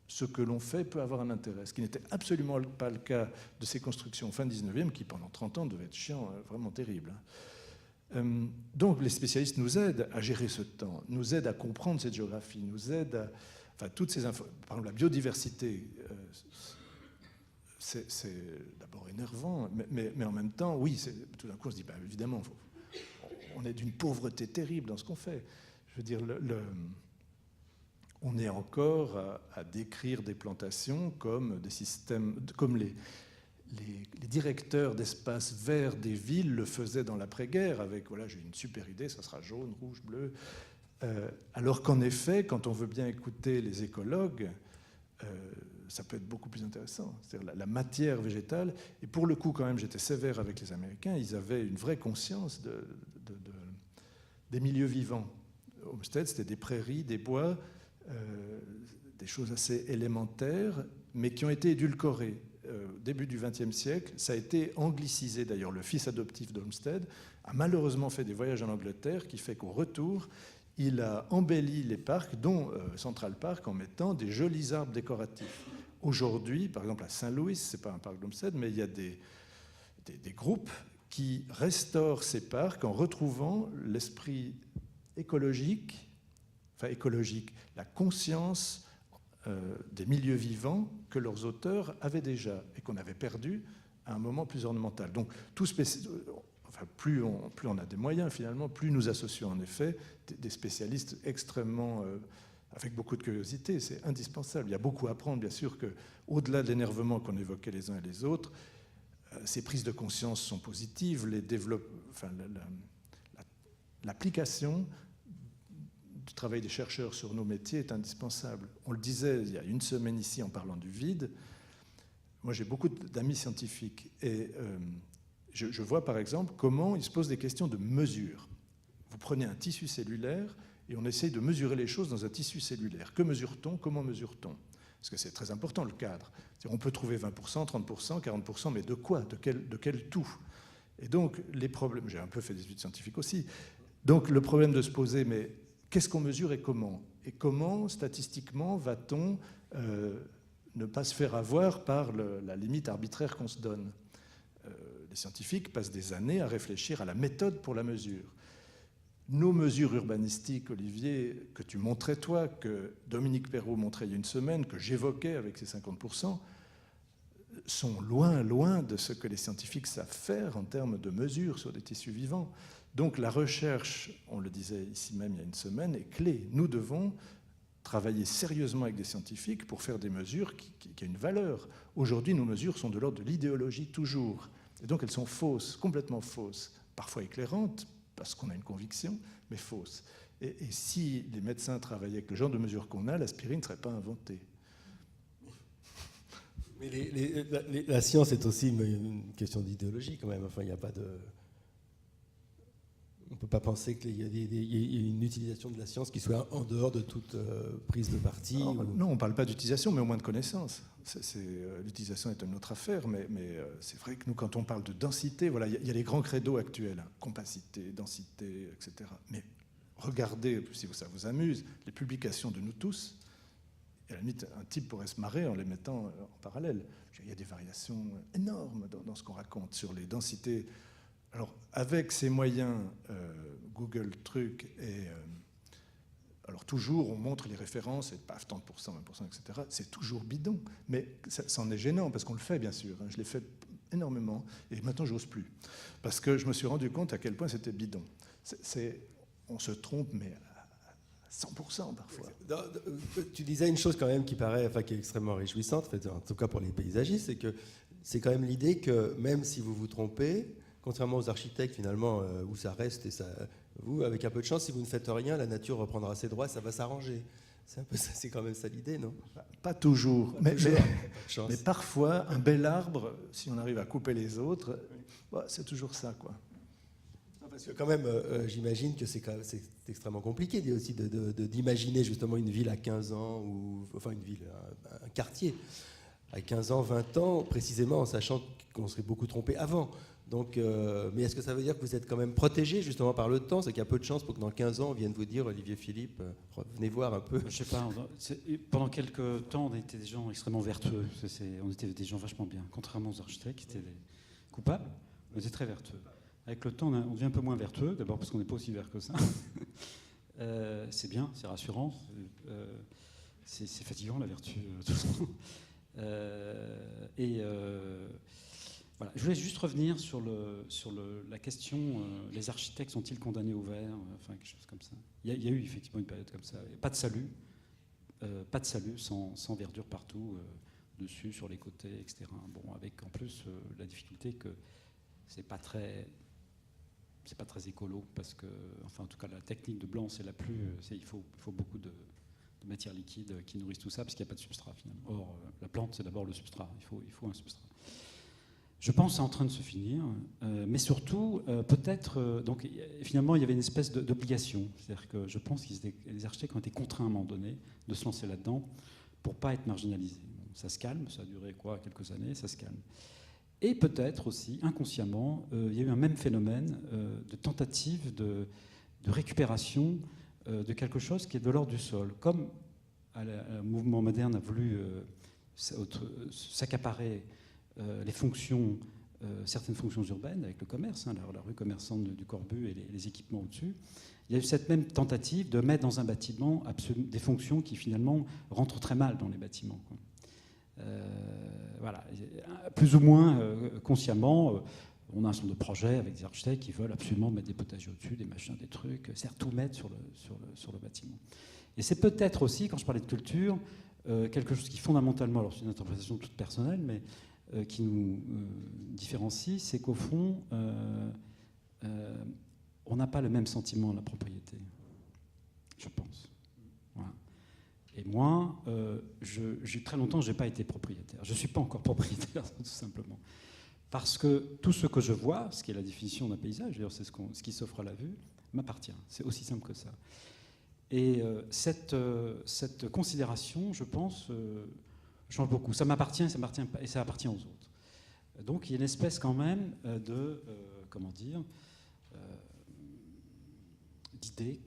ce que l'on fait peut avoir un intérêt. Ce qui n'était absolument pas le cas de ces constructions fin 19e, qui pendant 30 ans devaient être chiants, vraiment terribles. Donc les spécialistes nous aident à gérer ce temps, nous aident à comprendre cette géographie, nous aident à... Enfin, toutes ces infos, par exemple la biodiversité, c'est d'abord énervant, mais en même temps, oui, tout d'un coup on se dit, évidemment, on est d'une pauvreté terrible dans ce qu'on fait. Je veux dire, on est encore à décrire des plantations comme des systèmes, comme les directeurs d'espaces verts des villes le faisaient dans l'après-guerre, avec, voilà, j'ai une super idée, ça sera jaune, rouge, bleu. Alors qu'en effet, quand on veut bien écouter les écologues, ça peut être beaucoup plus intéressant. C'est-à-dire la matière végétale, et pour le coup, quand même, j'étais sévère avec les Américains, ils avaient une vraie conscience des milieux vivants. Homestead, c'était des prairies, des bois, des choses assez élémentaires, mais qui ont été édulcorées. Début du XXe siècle, ça a été anglicisé d'ailleurs. Le fils adoptif d'Olmsted a malheureusement fait des voyages en Angleterre, qui fait qu'au retour, il a embelli les parcs, dont Central Park, en mettant des jolis arbres décoratifs. Aujourd'hui, par exemple à Saint-Louis, ce n'est pas un parc d'Olmsted, mais il y a des groupes qui restaurent ces parcs en retrouvant l'esprit écologique, la conscience des milieux vivants que leurs auteurs avaient déjà et qu'on avait perdu à un moment plus ornemental. Donc, plus on a des moyens, finalement, plus nous associons en effet des spécialistes extrêmement, avec beaucoup de curiosité. C'est indispensable. Il y a beaucoup à apprendre, bien sûr, qu'au-delà de l'énervement qu'on évoquait les uns et les autres, ces prises de conscience sont positives. L'application du travail des chercheurs sur nos métiers est indispensable. On le disait il y a une semaine ici en parlant du vide. Moi, j'ai beaucoup d'amis scientifiques et je vois par exemple comment ils se posent des questions de mesure. Vous prenez un tissu cellulaire et on essaye de mesurer les choses dans un tissu cellulaire. Que mesure-t-on? Comment mesure-t-on? Parce que c'est très important le cadre. On peut trouver 20%, 30%, 40%, mais de quoi? De quel tout? Et donc les problèmes, j'ai un peu fait des études scientifiques aussi, Donc le problème de se poser, mais qu'est-ce qu'on mesure et comment? Et comment, statistiquement, va-t-on ne pas se faire avoir par la limite arbitraire qu'on se donne? Les scientifiques passent des années à réfléchir à la méthode pour la mesure. Nos mesures urbanistiques, Olivier, que tu montrais toi, que Dominique Perrault montrait il y a une semaine, que j'évoquais avec ses 50%, sont loin, loin de ce que les scientifiques savent faire en termes de mesures sur des tissus vivants. Donc la recherche, on le disait ici même il y a une semaine, est clé. Nous devons travailler sérieusement avec des scientifiques pour faire des mesures qui ont une valeur. Aujourd'hui, nos mesures sont de l'ordre de l'idéologie toujours. Et donc elles sont fausses, complètement fausses, parfois éclairantes, parce qu'on a une conviction, mais fausses. Et si les médecins travaillaient avec le genre de mesures qu'on a, l'aspirine ne serait pas inventée. Mais la science est aussi une question d'idéologie quand même. Enfin, il n'y a pas de... On ne peut pas penser qu'il y ait une utilisation de la science qui soit en dehors de toute prise de parti. Non, on ne parle pas d'utilisation, mais au moins de connaissance. L'utilisation est une autre affaire, mais c'est vrai que nous, quand on parle de densité, voilà, il y a les grands credos actuels, hein, compacité, densité, etc. Mais regardez, si ça vous amuse, les publications de nous tous. Et à la limite, un type pourrait se marrer en les mettant en parallèle. Il y a des variations énormes dans ce qu'on raconte sur les densités. Alors, avec ces moyens, Google Truc, alors toujours, on montre les références, et paf, tant de pourcents, 20%, etc. C'est toujours bidon. Mais ça en est gênant, parce qu'on le fait, bien sûr. Hein. Je l'ai fait énormément, et maintenant, j'ose plus. Parce que je me suis rendu compte à quel point c'était bidon. On se trompe, mais... 100% parfois. Tu disais une chose quand même qui paraît, enfin, qui est extrêmement réjouissante, en tout cas pour les paysagistes, c'est que c'est quand même l'idée que même si vous vous trompez, contrairement aux architectes finalement où ça reste et ça, vous avec un peu de chance, si vous ne faites rien, la nature reprendra ses droits, ça va s'arranger. C'est quand même ça l'idée, non? Pas toujours, mais mais parfois un bel arbre, si on arrive à couper les autres, c'est toujours ça, quoi. Parce que quand même, j'imagine que c'est extrêmement compliqué aussi d'imaginer justement une ville à 15 ans, ou enfin une ville, un quartier à 15 ans, 20 ans, précisément en sachant qu'on serait beaucoup trompé avant. Donc, mais est-ce que ça veut dire que vous êtes quand même protégé justement par le temps? C'est qu'il y a peu de chances pour que dans 15 ans, on vienne vous dire, Olivier Philippe, venez voir un peu. Je sais pas, pendant quelques temps, on était des gens extrêmement vertueux. On était des gens vachement bien, contrairement aux architectes qui étaient des coupables, on était très vertueux. Avec le temps, on devient un peu moins vertueux, d'abord parce qu'on n'est pas aussi vert que ça. C'est bien, c'est rassurant. C'est fatigant, la vertu, tout le temps. Voilà. Je voulais juste revenir sur la question, les architectes sont-ils condamnés au vert? Enfin, quelque chose comme ça. Il y a eu effectivement une période comme ça. Pas de salut sans verdure partout, dessus, sur les côtés, etc. Bon, avec en plus la difficulté que c'est pas très écolo, parce que, enfin en tout cas la technique de blanc c'est la plus, il faut beaucoup de matière liquide qui nourrissent tout ça, parce qu'il n'y a pas de substrat finalement. Or la plante c'est d'abord le substrat, il faut un substrat. Je pense que c'est en train de se finir, mais surtout peut-être, donc finalement il y avait une espèce d'obligation, c'est-à-dire que je pense que les architectes ont été contraints à un moment donné de se lancer là-dedans pour pas être marginalisés. Bon, ça se calme, ça a duré quelques années, ça se calme. Et peut-être aussi, inconsciemment, il y a eu un même phénomène de tentative de récupération de quelque chose qui est de l'ordre du sol. Comme le mouvement moderne a voulu s'accaparer les fonctions, certaines fonctions urbaines avec le commerce, hein, la rue commerçante du Corbu et les équipements au-dessus, il y a eu cette même tentative de mettre dans un bâtiment des fonctions qui finalement rentrent très mal dans les bâtiments, quoi. Voilà, plus ou moins consciemment, on a un certain nombre de projets avec des architectes qui veulent absolument mettre des potagers au-dessus, des machins, des trucs, c'est-à-dire tout mettre sur le bâtiment. Et c'est peut-être aussi, quand je parlais de culture, quelque chose qui fondamentalement, alors c'est une interprétation toute personnelle, mais qui nous différencie, c'est qu'au fond, on n'a pas le même sentiment de la propriété, je pense. Voilà. Et moi, j'ai très longtemps, je n'ai pas été propriétaire. Je ne suis pas encore propriétaire, tout simplement. Parce que tout ce que je vois, ce qui est la définition d'un paysage, d'ailleurs c'est ce qui s'offre à la vue, m'appartient. C'est aussi simple que ça. Et cette considération, je pense, change beaucoup. Ça m'appartient et ça appartient aux autres. Donc il y a une espèce quand même de, comment dire, d'idée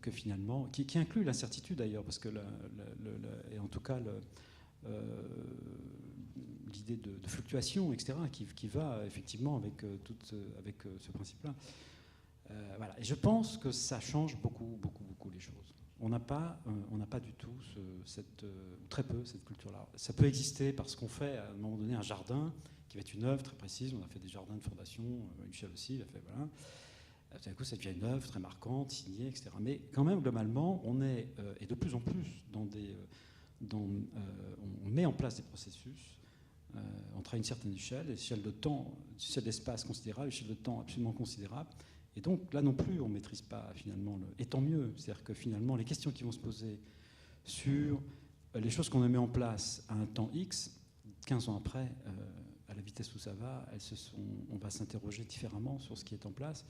que finalement, qui inclut l'incertitude d'ailleurs, parce que et en tout cas l'idée de fluctuation, etc., qui va effectivement avec ce principe-là. Voilà. Et je pense que ça change beaucoup les choses. On n'a pas du tout très peu cette culture-là. Ça peut exister parce qu'on fait à un moment donné un jardin qui va être une œuvre très précise. On a fait des jardins de fondation, Michel aussi, il a fait, voilà. Tout d'un coup, ça devient une œuvre très marquante, signée, etc. Mais quand même, globalement, on est, et de plus en plus, on met en place des processus entre une certaine échelle de temps, échelle d'espace considérable, échelle de temps absolument considérable. Et donc, là non plus, on ne maîtrise pas, finalement, et tant mieux. C'est-à-dire que, finalement, les questions qui vont se poser sur les choses qu'on a mis en place à un temps X, 15 ans après, à la vitesse où ça va, on va s'interroger différemment sur ce qui est en place.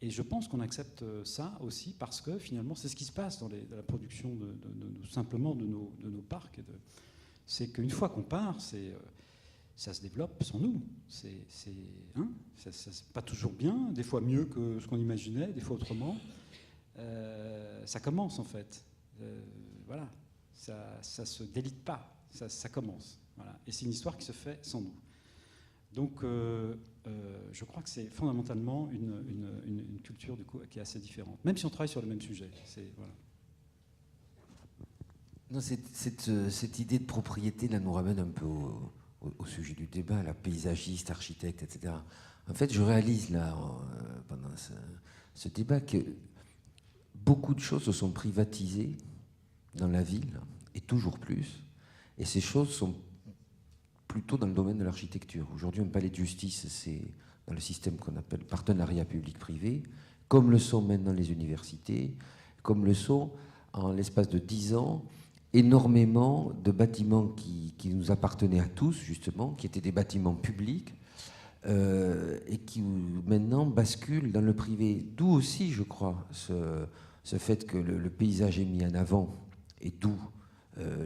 Et je pense qu'on accepte ça aussi parce que finalement c'est ce qui se passe dans la production simplement de nos parcs. C'est qu'une fois qu'on part, ça se développe sans nous. Ça pas toujours bien, des fois mieux que ce qu'on imaginait, des fois autrement. Ça commence en fait. Voilà, ça se délite pas, ça commence. Voilà. Et c'est une histoire qui se fait sans nous. Donc, je crois que c'est fondamentalement une culture du coup, qui est assez différente, même si on travaille sur le même sujet. Voilà. Non, cette idée de propriété là, nous ramène un peu au sujet du débat, la paysagiste, architecte, etc. En fait, je réalise là, pendant ce débat, que beaucoup de choses se sont privatisées dans la ville, et toujours plus, et ces choses sont plutôt dans le domaine de l'architecture. Aujourd'hui, un palais de justice, c'est dans le système qu'on appelle partenariat public-privé, comme le sont maintenant les universités, comme le sont, en l'espace de 10 ans, énormément de bâtiments qui nous appartenaient à tous, justement, qui étaient des bâtiments publics, et qui maintenant basculent dans le privé. D'où aussi, je crois, ce fait que le paysage est mis en avant, et d'où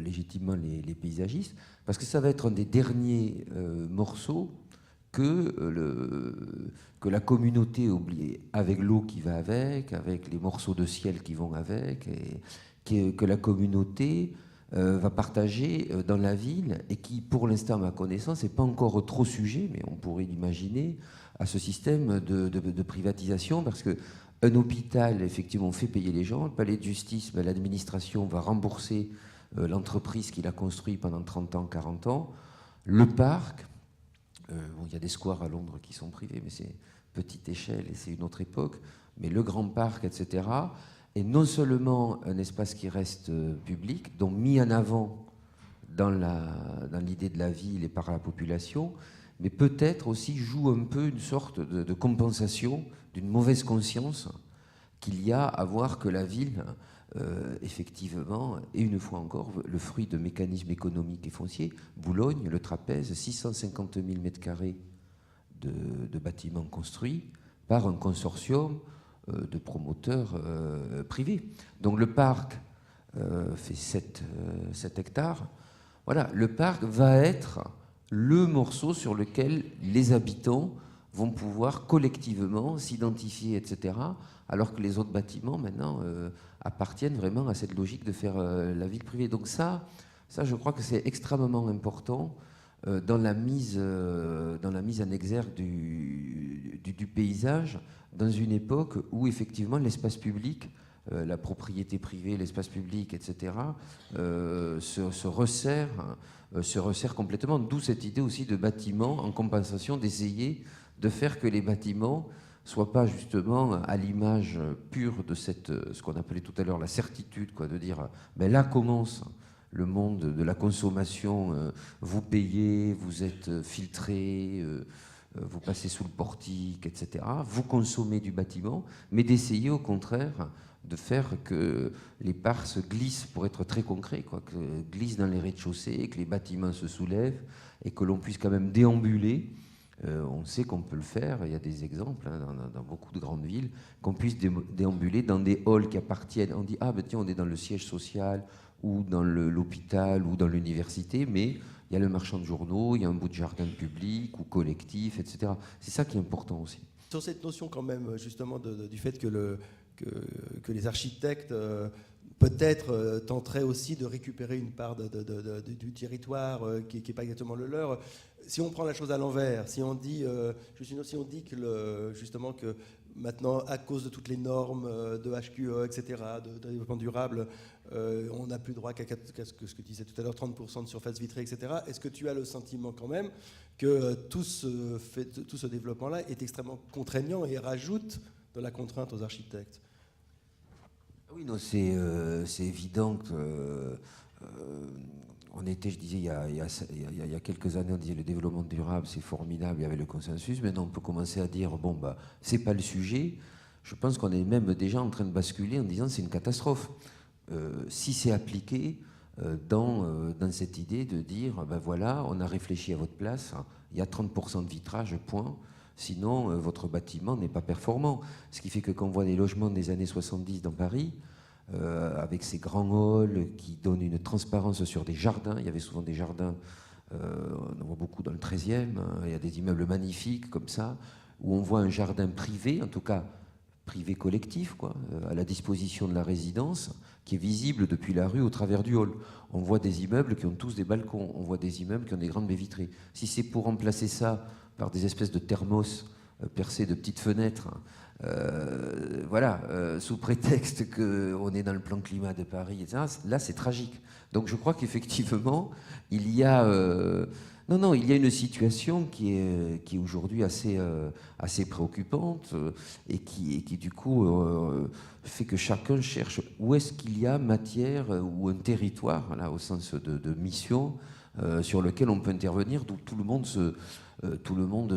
légitimement les paysagistes, parce que ça va être un des derniers morceaux que la communauté oublie, avec l'eau qui va avec les morceaux de ciel qui vont avec, et que la communauté va partager dans la ville, et qui, pour l'instant, à ma connaissance, n'est pas encore trop sujet, mais on pourrait l'imaginer, à ce système de privatisation, parce qu'un hôpital, effectivement, fait payer les gens, le palais de justice, l'administration va rembourser l'entreprise qu'il a construit pendant 30 ans, 40 ans, le parc, il y a des squares à Londres qui sont privés, mais c'est petite échelle et c'est une autre époque, mais le grand parc, etc., est non seulement un espace qui reste public, donc mis en avant dans l'idée de la ville et par la population, mais peut-être aussi joue un peu une sorte de compensation d'une mauvaise conscience qu'il y a à voir que la ville, effectivement, et une fois encore, le fruit de mécanismes économiques et fonciers. Boulogne, le trapèze, 650 000 m² de bâtiments construits par un consortium de promoteurs privés. Donc le parc fait 7 hectares. Voilà, le parc va être le morceau sur lequel les habitants vont pouvoir collectivement s'identifier, etc., alors que les autres bâtiments, maintenant, appartiennent vraiment à cette logique de faire la ville privée. Donc ça, je crois que c'est extrêmement important dans la mise en exergue du paysage, dans une époque où, effectivement, l'espace public, la propriété privée, l'espace public, etc., se resserre complètement. D'où cette idée aussi de bâtiments en compensation, d'essayer de faire que les bâtiments soient pas justement à l'image pure de ce qu'on appelait tout à l'heure la certitude, quoi, de dire ben là commence le monde de la consommation, vous payez, vous êtes filtré, vous passez sous le portique, etc. Vous consommez du bâtiment, mais d'essayer au contraire de faire que les parts se glissent, pour être très concret, quoi, que glissent dans les rez-de-chaussée, que les bâtiments se soulèvent et que l'on puisse quand même déambuler. On sait qu'on peut le faire, il y a des exemples hein, dans beaucoup de grandes villes, qu'on puisse déambuler dans des halls qui appartiennent. On dit, ah ben tiens, on est dans le siège social, ou dans l'hôpital, ou dans l'université, mais il y a le marchand de journaux, il y a un bout de jardin public, ou collectif, etc. C'est ça qui est important aussi. Sur cette notion quand même, justement, du fait que que les architectes peut-être tenteraient aussi de récupérer une part du territoire qui n'est pas exactement le leur. Si on prend la chose à l'envers, si on dit, si on dit que justement que maintenant, à cause de toutes les normes de HQE, etc., de développement durable, on n'a plus droit qu'à ce que tu disais tout à l'heure, 30% de surface vitrée, etc. Est-ce que tu as le sentiment quand même que tout ce développement-là est extrêmement contraignant et rajoute de la contrainte aux architectes? Oui, non, c'est évident que on était, je disais, il y a quelques années, on disait le développement durable, c'est formidable, il y avait le consensus. Maintenant, on peut commencer à dire, bon, bah, c'est pas le sujet. Je pense qu'on est même déjà en train de basculer en disant c'est une catastrophe. Si c'est appliqué dans cette idée de dire, ben voilà, on a réfléchi à votre place, il y a 30% de vitrage, point. Sinon, votre bâtiment n'est pas performant. Ce qui fait que quand on voit les logements des années 70 dans Paris, avec ces grands halls qui donnent une transparence sur des jardins, il y avait souvent des jardins, on en voit beaucoup dans le 13e, il y a des immeubles magnifiques comme ça, où on voit un jardin privé, en tout cas privé collectif, quoi, à la disposition de la résidence, qui est visible depuis la rue au travers du hall. On voit des immeubles qui ont tous des balcons, on voit des immeubles qui ont des grandes baies vitrées. Si c'est pour remplacer ça par des espèces de thermos percés de petites fenêtres, voilà, sous prétexte qu'on est dans le plan climat de Paris, etc., là c'est tragique. Donc je crois qu'effectivement, il y a... il y a une situation qui est aujourd'hui assez préoccupante et qui du coup fait que chacun cherche où est-ce qu'il y a matière ou un territoire, là, au sens de mission, sur lequel on peut intervenir, d'où tout le monde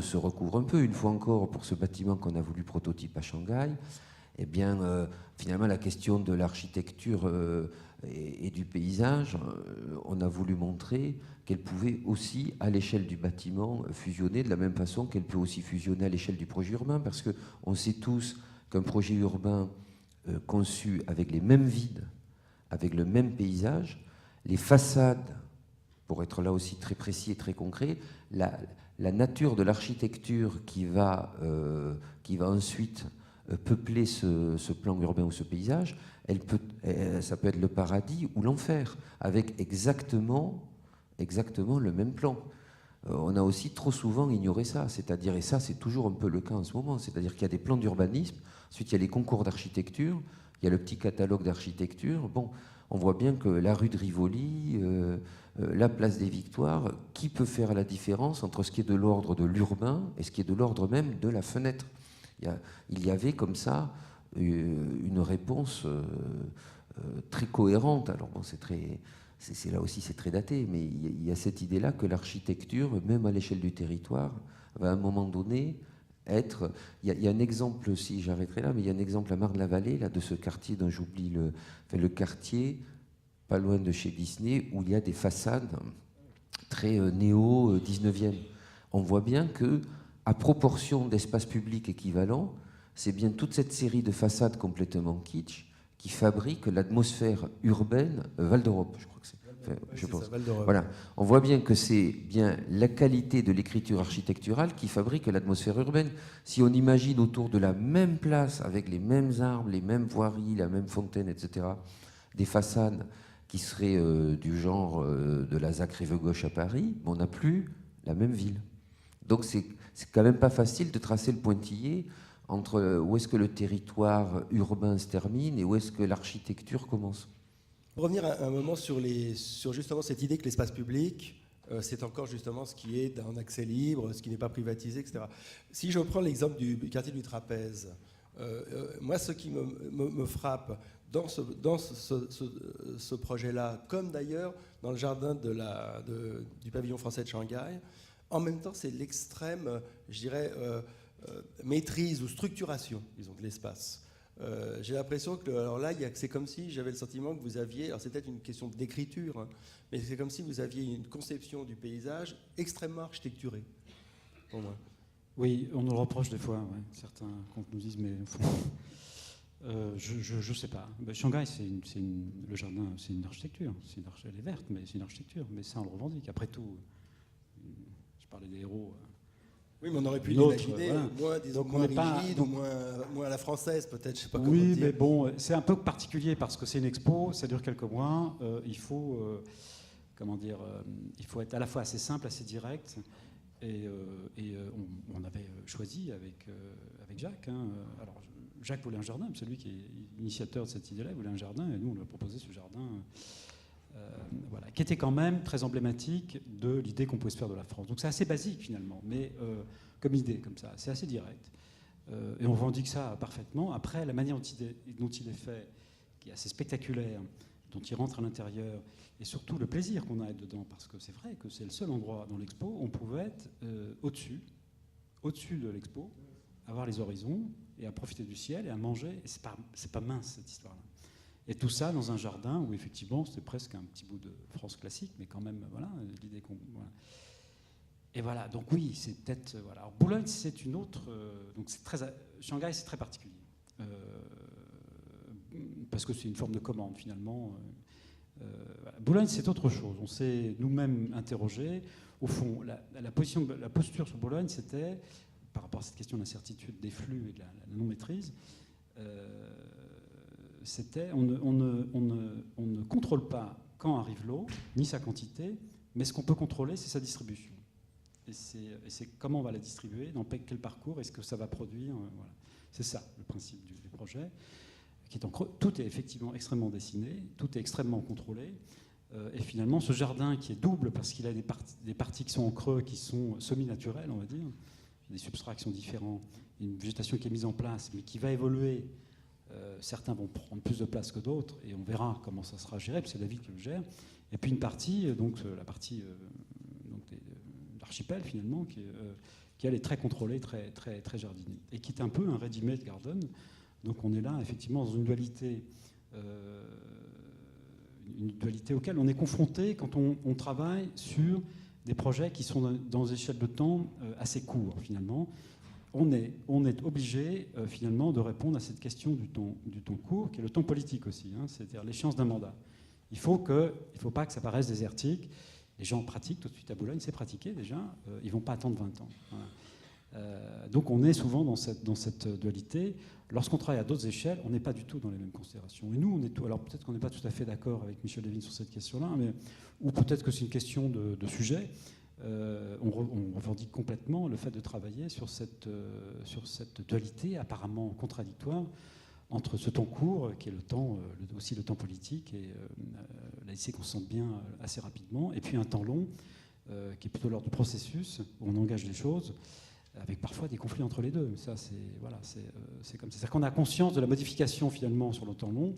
se recouvre un peu. Une fois encore, pour ce bâtiment qu'on a voulu prototype à Shanghai, eh bien, finalement, la question de l'architecture et du paysage, on a voulu montrer qu'elle pouvait aussi, à l'échelle du bâtiment, fusionner de la même façon qu'elle peut aussi fusionner à l'échelle du projet urbain, parce qu'on sait tous qu'un projet urbain conçu avec les mêmes vides, avec le même paysage, les façades, pour être là aussi très précis et très concret, la nature de l'architecture qui va ensuite peupler ce plan urbain ou ce paysage, ça peut être le paradis ou l'enfer, avec exactement le même plan. On a aussi trop souvent ignoré ça, c'est-à-dire, et ça c'est toujours un peu le cas en ce moment, c'est-à-dire qu'il y a des plans d'urbanisme, ensuite il y a les concours d'architecture, il y a le petit catalogue d'architecture. Bon, on voit bien que la rue de Rivoli, la place des Victoires, qui peut faire la différence entre ce qui est de l'ordre de l'urbain et ce qui est de l'ordre même de la fenêtre? Il y avait comme ça une réponse très cohérente. Alors bon, c'est là aussi c'est très daté, mais il y a cette idée-là que l'architecture, même à l'échelle du territoire, va à un moment donné être... Il y a un exemple, si j'arrêterai là, mais il y a un exemple à Marne-la-Vallée, là, de ce quartier dont j'oublie le quartier, pas loin de chez Disney, où il y a des façades très néo-19e. On voit bien que, à proportion d'espace public équivalent, c'est bien toute cette série de façades complètement kitsch qui fabrique l'atmosphère urbaine Val d'Europe, je crois que c'est. Enfin, je pense. Ça, voilà. On voit bien que c'est bien la qualité de l'écriture architecturale qui fabrique l'atmosphère urbaine. Si on imagine autour de la même place, avec les mêmes arbres, les mêmes voiries, la même fontaine, etc., des façades qui seraient du genre de la ZAC Rive-Gauche à Paris, on n'a plus la même ville. Donc c'est quand même pas facile de tracer le pointillé entre où est-ce que le territoire urbain se termine et où est-ce que l'architecture commence. Pour revenir un moment sur justement cette idée que l'espace public, c'est encore justement ce qui est d'un accès libre, ce qui n'est pas privatisé, etc. Si je prends l'exemple du quartier du Trapèze, moi ce qui me frappe dans ce projet-là, comme d'ailleurs dans le jardin du pavillon français de Shanghai, en même temps c'est l'extrême, je dirais, maîtrise ou structuration, disons, de l'espace. J'ai l'impression que, alors là, c'est comme si j'avais le sentiment que vous aviez, alors c'est peut-être une question d'écriture, hein, mais c'est comme si vous aviez une conception du paysage extrêmement architecturée, pour moi. Oui, on nous le reproche des fois, ouais. Certains qu'on nous dise, mais je sais pas. Shanghai, le jardin, c'est une architecture. Elle est verte, mais c'est une architecture. Mais ça, on le revendique. Après tout, je parlais des héros Oui, mais on aurait pu une autre, l'imaginer, voilà. moins, disons, Donc on moins n'est pas- rigide, ou moins à la française, peut-être, je sais pas comment Oui, dire. mais bon, c'est un peu particulier parce que c'est une expo, ça dure quelques mois. Il faut, comment dire, il faut être à la fois assez simple, assez direct. Et on avait choisi avec Jacques. Alors Jacques voulait un jardin, c'est lui qui est initiateur de cette idée-là. Il voulait un jardin, et nous on lui a proposé ce jardin, voilà, qui était quand même très emblématique de l'idée qu'on pouvait se faire de la France. Donc c'est assez basique finalement, mais comme idée, comme ça, c'est assez direct. Et on revendique ça parfaitement. Après, la manière dont il est fait, qui est assez spectaculaire, dont il rentre à l'intérieur, et surtout le plaisir qu'on a à être dedans, parce que c'est vrai que c'est le seul endroit dans l'expo où on pouvait être au-dessus de l'expo, avoir les horizons, et à profiter du ciel, et à manger. Et c'est pas mince, cette histoire-là. Et tout ça dans un jardin où, effectivement, c'est presque un petit bout de France classique, mais quand même, voilà, l'idée qu'on... Voilà. Et voilà, donc oui, c'est peut-être... Voilà. Alors, Boulogne, c'est une autre... donc c'est très... Shanghai, c'est très particulier. Parce que c'est une forme de commande, finalement. Voilà. Boulogne, c'est autre chose. On s'est nous-mêmes interrogés. Au fond, la posture sur Boulogne, c'était, par rapport à cette question d'incertitude des flux et de la non-maîtrise, c'était on ne contrôle pas quand arrive l'eau, ni sa quantité, mais ce qu'on peut contrôler, c'est sa distribution. Et c'est comment on va la distribuer, dans quel parcours, est-ce que ça va produire. Voilà. C'est ça, le principe du projet. Tout est effectivement extrêmement dessiné, tout est extrêmement contrôlé. Et finalement, ce jardin qui est double, parce qu'il a des parties qui sont en creux, qui sont semi-naturelles, on va dire, des substrats qui sont différents, une végétation qui est mise en place, mais qui va évoluer. Certains vont prendre plus de place que d'autres, et on verra comment ça sera géré, parce que c'est la ville qui le gère. Et puis une partie, donc la partie de l'archipel finalement, qui elle est très contrôlée, très, très, très jardinée, et qui est un peu un ready-made garden. Donc on est là effectivement dans une dualité auquel on est confronté quand on travaille sur des projets qui sont dans des échelles de temps assez courts finalement. On est obligé finalement de répondre à cette question du temps court, qui est le temps politique aussi, c'est-à-dire l'échéance d'un mandat. Il ne faut pas que ça paraisse désertique. Les gens pratiquent tout de suite à Boulogne, c'est pratiqué déjà, ils ne vont pas attendre 20 ans. Voilà. Donc on est souvent dans cette dualité. Lorsqu'on travaille à d'autres échelles, on n'est pas du tout dans les mêmes considérations. Et nous, alors peut-être qu'on n'est pas tout à fait d'accord avec Michel Levine sur cette question-là, ou peut-être que c'est une question de sujet. On revendique complètement le fait de travailler sur cette dualité apparemment contradictoire entre ce temps court, qui est aussi le temps politique, et là ici qu'on se sente bien assez rapidement, et puis un temps long, qui est plutôt l'ordre du processus, où on engage les choses, avec parfois des conflits entre les deux. Mais ça, c'est comme ça. C'est-à-dire qu'on a conscience de la modification finalement sur le temps long,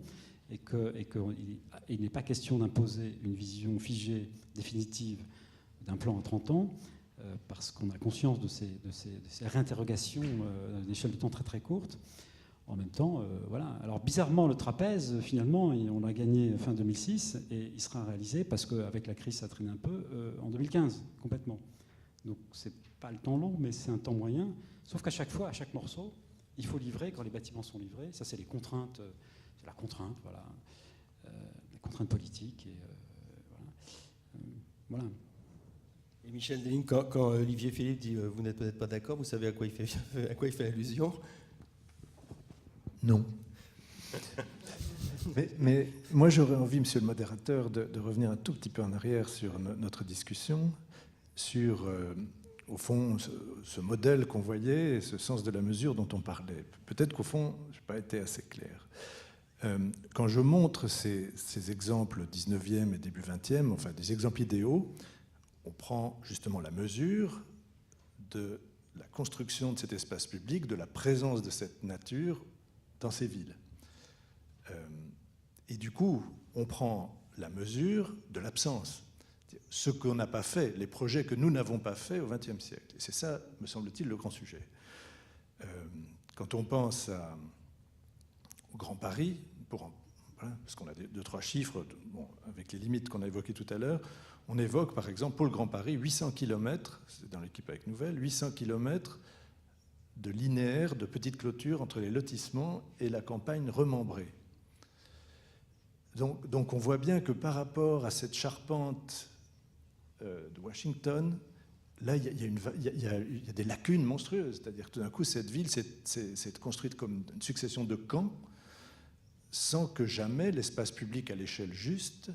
et qu'il n'est pas question d'imposer une vision figée, définitive, d'un plan à 30 ans, parce qu'on a conscience de ces réinterrogations à une échelle de temps très très courte. En même temps, voilà. Alors bizarrement, le trapèze, finalement, on l'a gagné fin 2006, et il sera réalisé, parce qu'avec la crise, ça traîne un peu, en 2015, complètement. Donc c'est pas le temps long, mais c'est un temps moyen. Sauf qu'à chaque fois, à chaque morceau, il faut livrer quand les bâtiments sont livrés. Ça, c'est les contraintes, c'est la contrainte, voilà, la contrainte politique. Et voilà. Et Michel Levine, quand Olivier Philippe dit vous n'êtes peut-être pas d'accord, vous savez à quoi il fait allusion? Non. mais moi, j'aurais envie, monsieur le modérateur, de revenir un tout petit peu en arrière sur notre discussion, sur, au fond, ce modèle qu'on voyait et ce sens de la mesure dont on parlait. Peut-être qu'au fond, je n'ai pas été assez clair. Quand je montre ces exemples 19e et début 20e, enfin des exemples idéaux, on prend justement la mesure de la construction de cet espace public, de la présence de cette nature dans ces villes. Et du coup, on prend la mesure de l'absence. Ce qu'on n'a pas fait, les projets que nous n'avons pas faits au XXe siècle. Et c'est ça, me semble-t-il, le grand sujet. Quand on pense au Grand Paris, parce qu'on a 2-3 chiffres, avec les limites qu'on a évoquées tout à l'heure, on évoque, par exemple, pour le Grand Paris, 800 km, c'est dans l'équipe avec Nouvelle, 800 km de linéaire, de petites clôtures entre les lotissements et la campagne remembrée. Donc on voit bien que par rapport à cette charpente de Washington, là, il y a des lacunes monstrueuses. C'est-à-dire que tout d'un coup, cette ville s'est construite comme une succession de camps sans que jamais l'espace public à l'échelle juste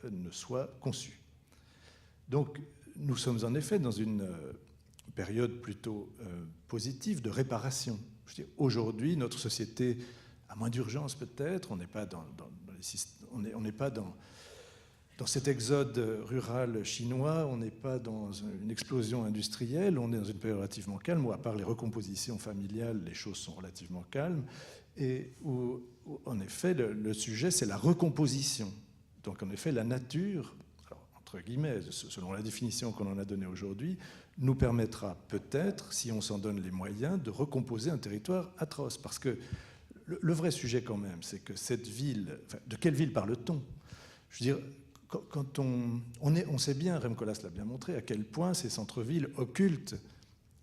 ne soit conçu. Donc, nous sommes en effet dans une période plutôt positive de réparation. Je veux dire, aujourd'hui, notre société a moins d'urgence peut-être, on n'est pas on n'est pas dans cet exode rural chinois, on n'est pas dans une explosion industrielle, on est dans une période relativement calme, où à part les recompositions familiales, les choses sont relativement calmes, et où en effet, le sujet, c'est la recomposition. Donc en effet, la nature, alors, entre guillemets, selon la définition qu'on en a donnée aujourd'hui, nous permettra peut-être, si on s'en donne les moyens, de recomposer un territoire atroce. Parce que le vrai sujet quand même, c'est que cette ville, enfin, de quelle ville parle-t-on? Je veux dire, quand on sait bien, Rem Koolhaas l'a bien montré, à quel point ces centres-villes occultent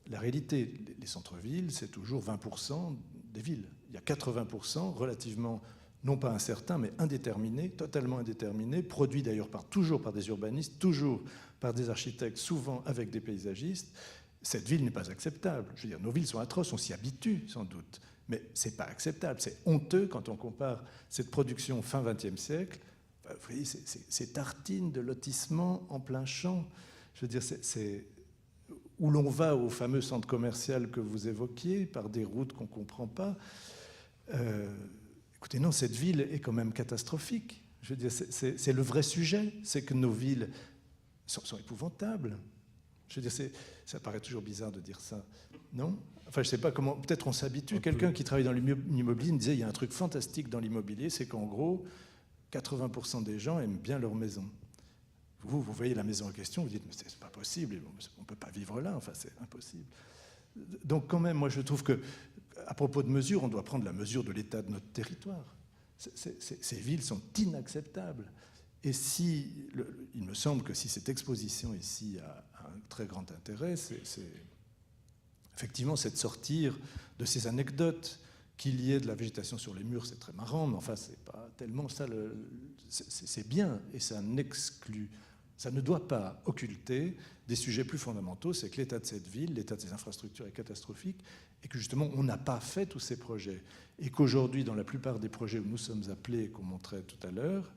la réalité. Les centres-villes, c'est toujours 20% des villes. Il y a 80% relativement, non pas incertains, mais indéterminés, totalement indéterminés, produits d'ailleurs toujours par des urbanistes, toujours par des architectes, souvent avec des paysagistes. Cette ville n'est pas acceptable. Je veux dire, nos villes sont atroces, on s'y habitue sans doute, mais ce n'est pas acceptable. C'est honteux quand on compare cette production fin XXe siècle. Vous voyez, ces tartines de lotissement en plein champ. Je veux dire, c'est où l'on va au fameux centre commercial que vous évoquiez, par des routes qu'on ne comprend pas. Écoutez, non, cette ville est quand même catastrophique. Je veux dire, c'est le vrai sujet, c'est que nos villes sont épouvantables. Je veux dire, ça paraît toujours bizarre de dire ça, non? Enfin, je ne sais pas comment, peut-être on s'habitue. Quelqu'un qui travaille dans l'immobilier me disait, il y a un truc fantastique dans l'immobilier, c'est qu'en gros, 80% des gens aiment bien leur maison. Vous voyez la maison en question, vous dites, mais c'est pas possible, on ne peut pas vivre là, enfin, c'est impossible. Donc quand même, moi je trouve que, à propos de mesures, on doit prendre la mesure de l'état de notre territoire. Ces villes sont inacceptables. Et il me semble que si cette exposition ici a un très grand intérêt, c'est effectivement c'est de sortir de ces anecdotes. Qu'il y ait de la végétation sur les murs, c'est très marrant, mais enfin, c'est pas tellement ça. C'est bien, et ça n'exclut, ça ne doit pas occulter des sujets plus fondamentaux. C'est que l'état de cette ville, l'état de ses infrastructures est catastrophique, et que justement, on n'a pas fait tous ces projets. Et qu'aujourd'hui, dans la plupart des projets où nous sommes appelés, qu'on montrait tout à l'heure,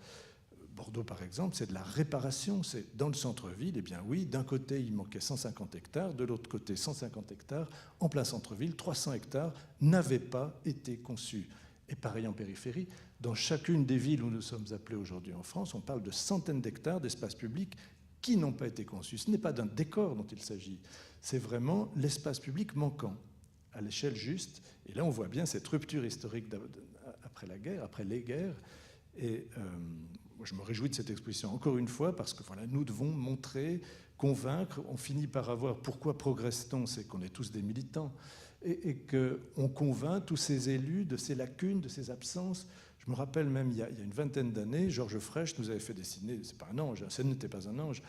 Bordeaux par exemple, c'est de la réparation. C'est dans le centre-ville, eh bien oui, d'un côté il manquait 150 hectares, de l'autre côté 150 hectares, en plein centre-ville, 300 hectares n'avaient pas été conçus. Et pareil en périphérie, dans chacune des villes où nous sommes appelés aujourd'hui en France, on parle de centaines d'hectares d'espaces publics qui n'ont pas été conçus. Ce n'est pas d'un décor dont il s'agit, c'est vraiment l'espace public manquant à l'échelle juste. Et là on voit bien cette rupture historique après la guerre, après les guerres. Et je me réjouis de cette exposition encore une fois parce que voilà, nous devons montrer, convaincre. On finit par avoir pourquoi progresse-t-on, c'est qu'on est tous des militants et qu'on convainc tous ces élus de ces lacunes, de ces absences. Je me rappelle même il y a une vingtaine d'années, Georges Frêche nous avait fait dessiner, c'est pas un ange, ce n'était pas un ange,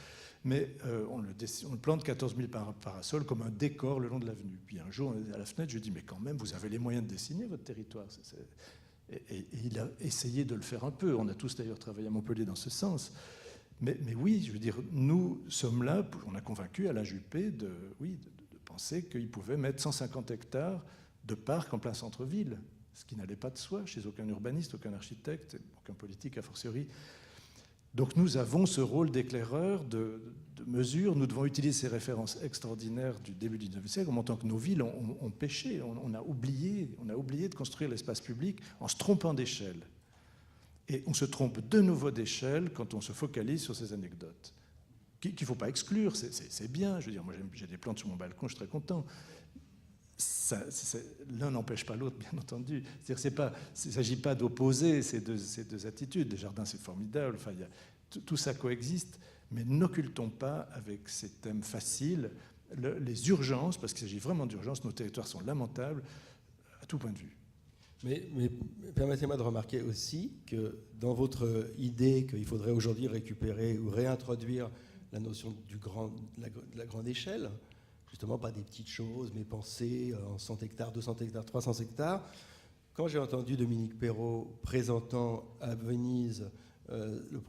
mais on le plante 14 000 parasols comme un décor le long de l'avenue. Puis un jour, on est à la fenêtre, je lui dis mais quand même, vous avez les moyens de dessiner votre territoire. Et il a essayé de le faire un peu. On a tous d'ailleurs travaillé à Montpellier dans ce sens. Mais oui, je veux dire, nous sommes là, on a convaincu Alain Juppé de penser qu'il pouvait mettre 150 hectares de parcs en plein centre-ville, ce qui n'allait pas de soi chez aucun urbaniste, aucun architecte, aucun politique a fortiori. Donc nous avons ce rôle d'éclaireur, de mesure. Nous devons utiliser ces références extraordinaires du début du XIXe siècle en montrant que nos villes ont péché. On a oublié de construire l'espace public en se trompant d'échelle. Et on se trompe de nouveau d'échelle quand on se focalise sur ces anecdotes. Qu'il ne faut pas exclure, c'est bien. Je veux dire, moi j'ai des plantes sur mon balcon, je suis très content. L'un n'empêche pas l'autre, bien entendu. Il ne s'agit pas d'opposer ces deux attitudes. Les jardins, c'est formidable. Enfin, tout ça coexiste. Mais n'occultons pas avec ces thèmes faciles les urgences, parce qu'il s'agit vraiment d'urgences. Nos territoires sont lamentables à tout point de vue. Mais permettez-moi de remarquer aussi que dans votre idée qu'il faudrait aujourd'hui récupérer ou réintroduire la notion de la grande échelle, justement pas des petites choses, mais penser en 100 hectares, 200 hectares, 300 hectares. Quand j'ai entendu Dominique Perrault présentant à Venise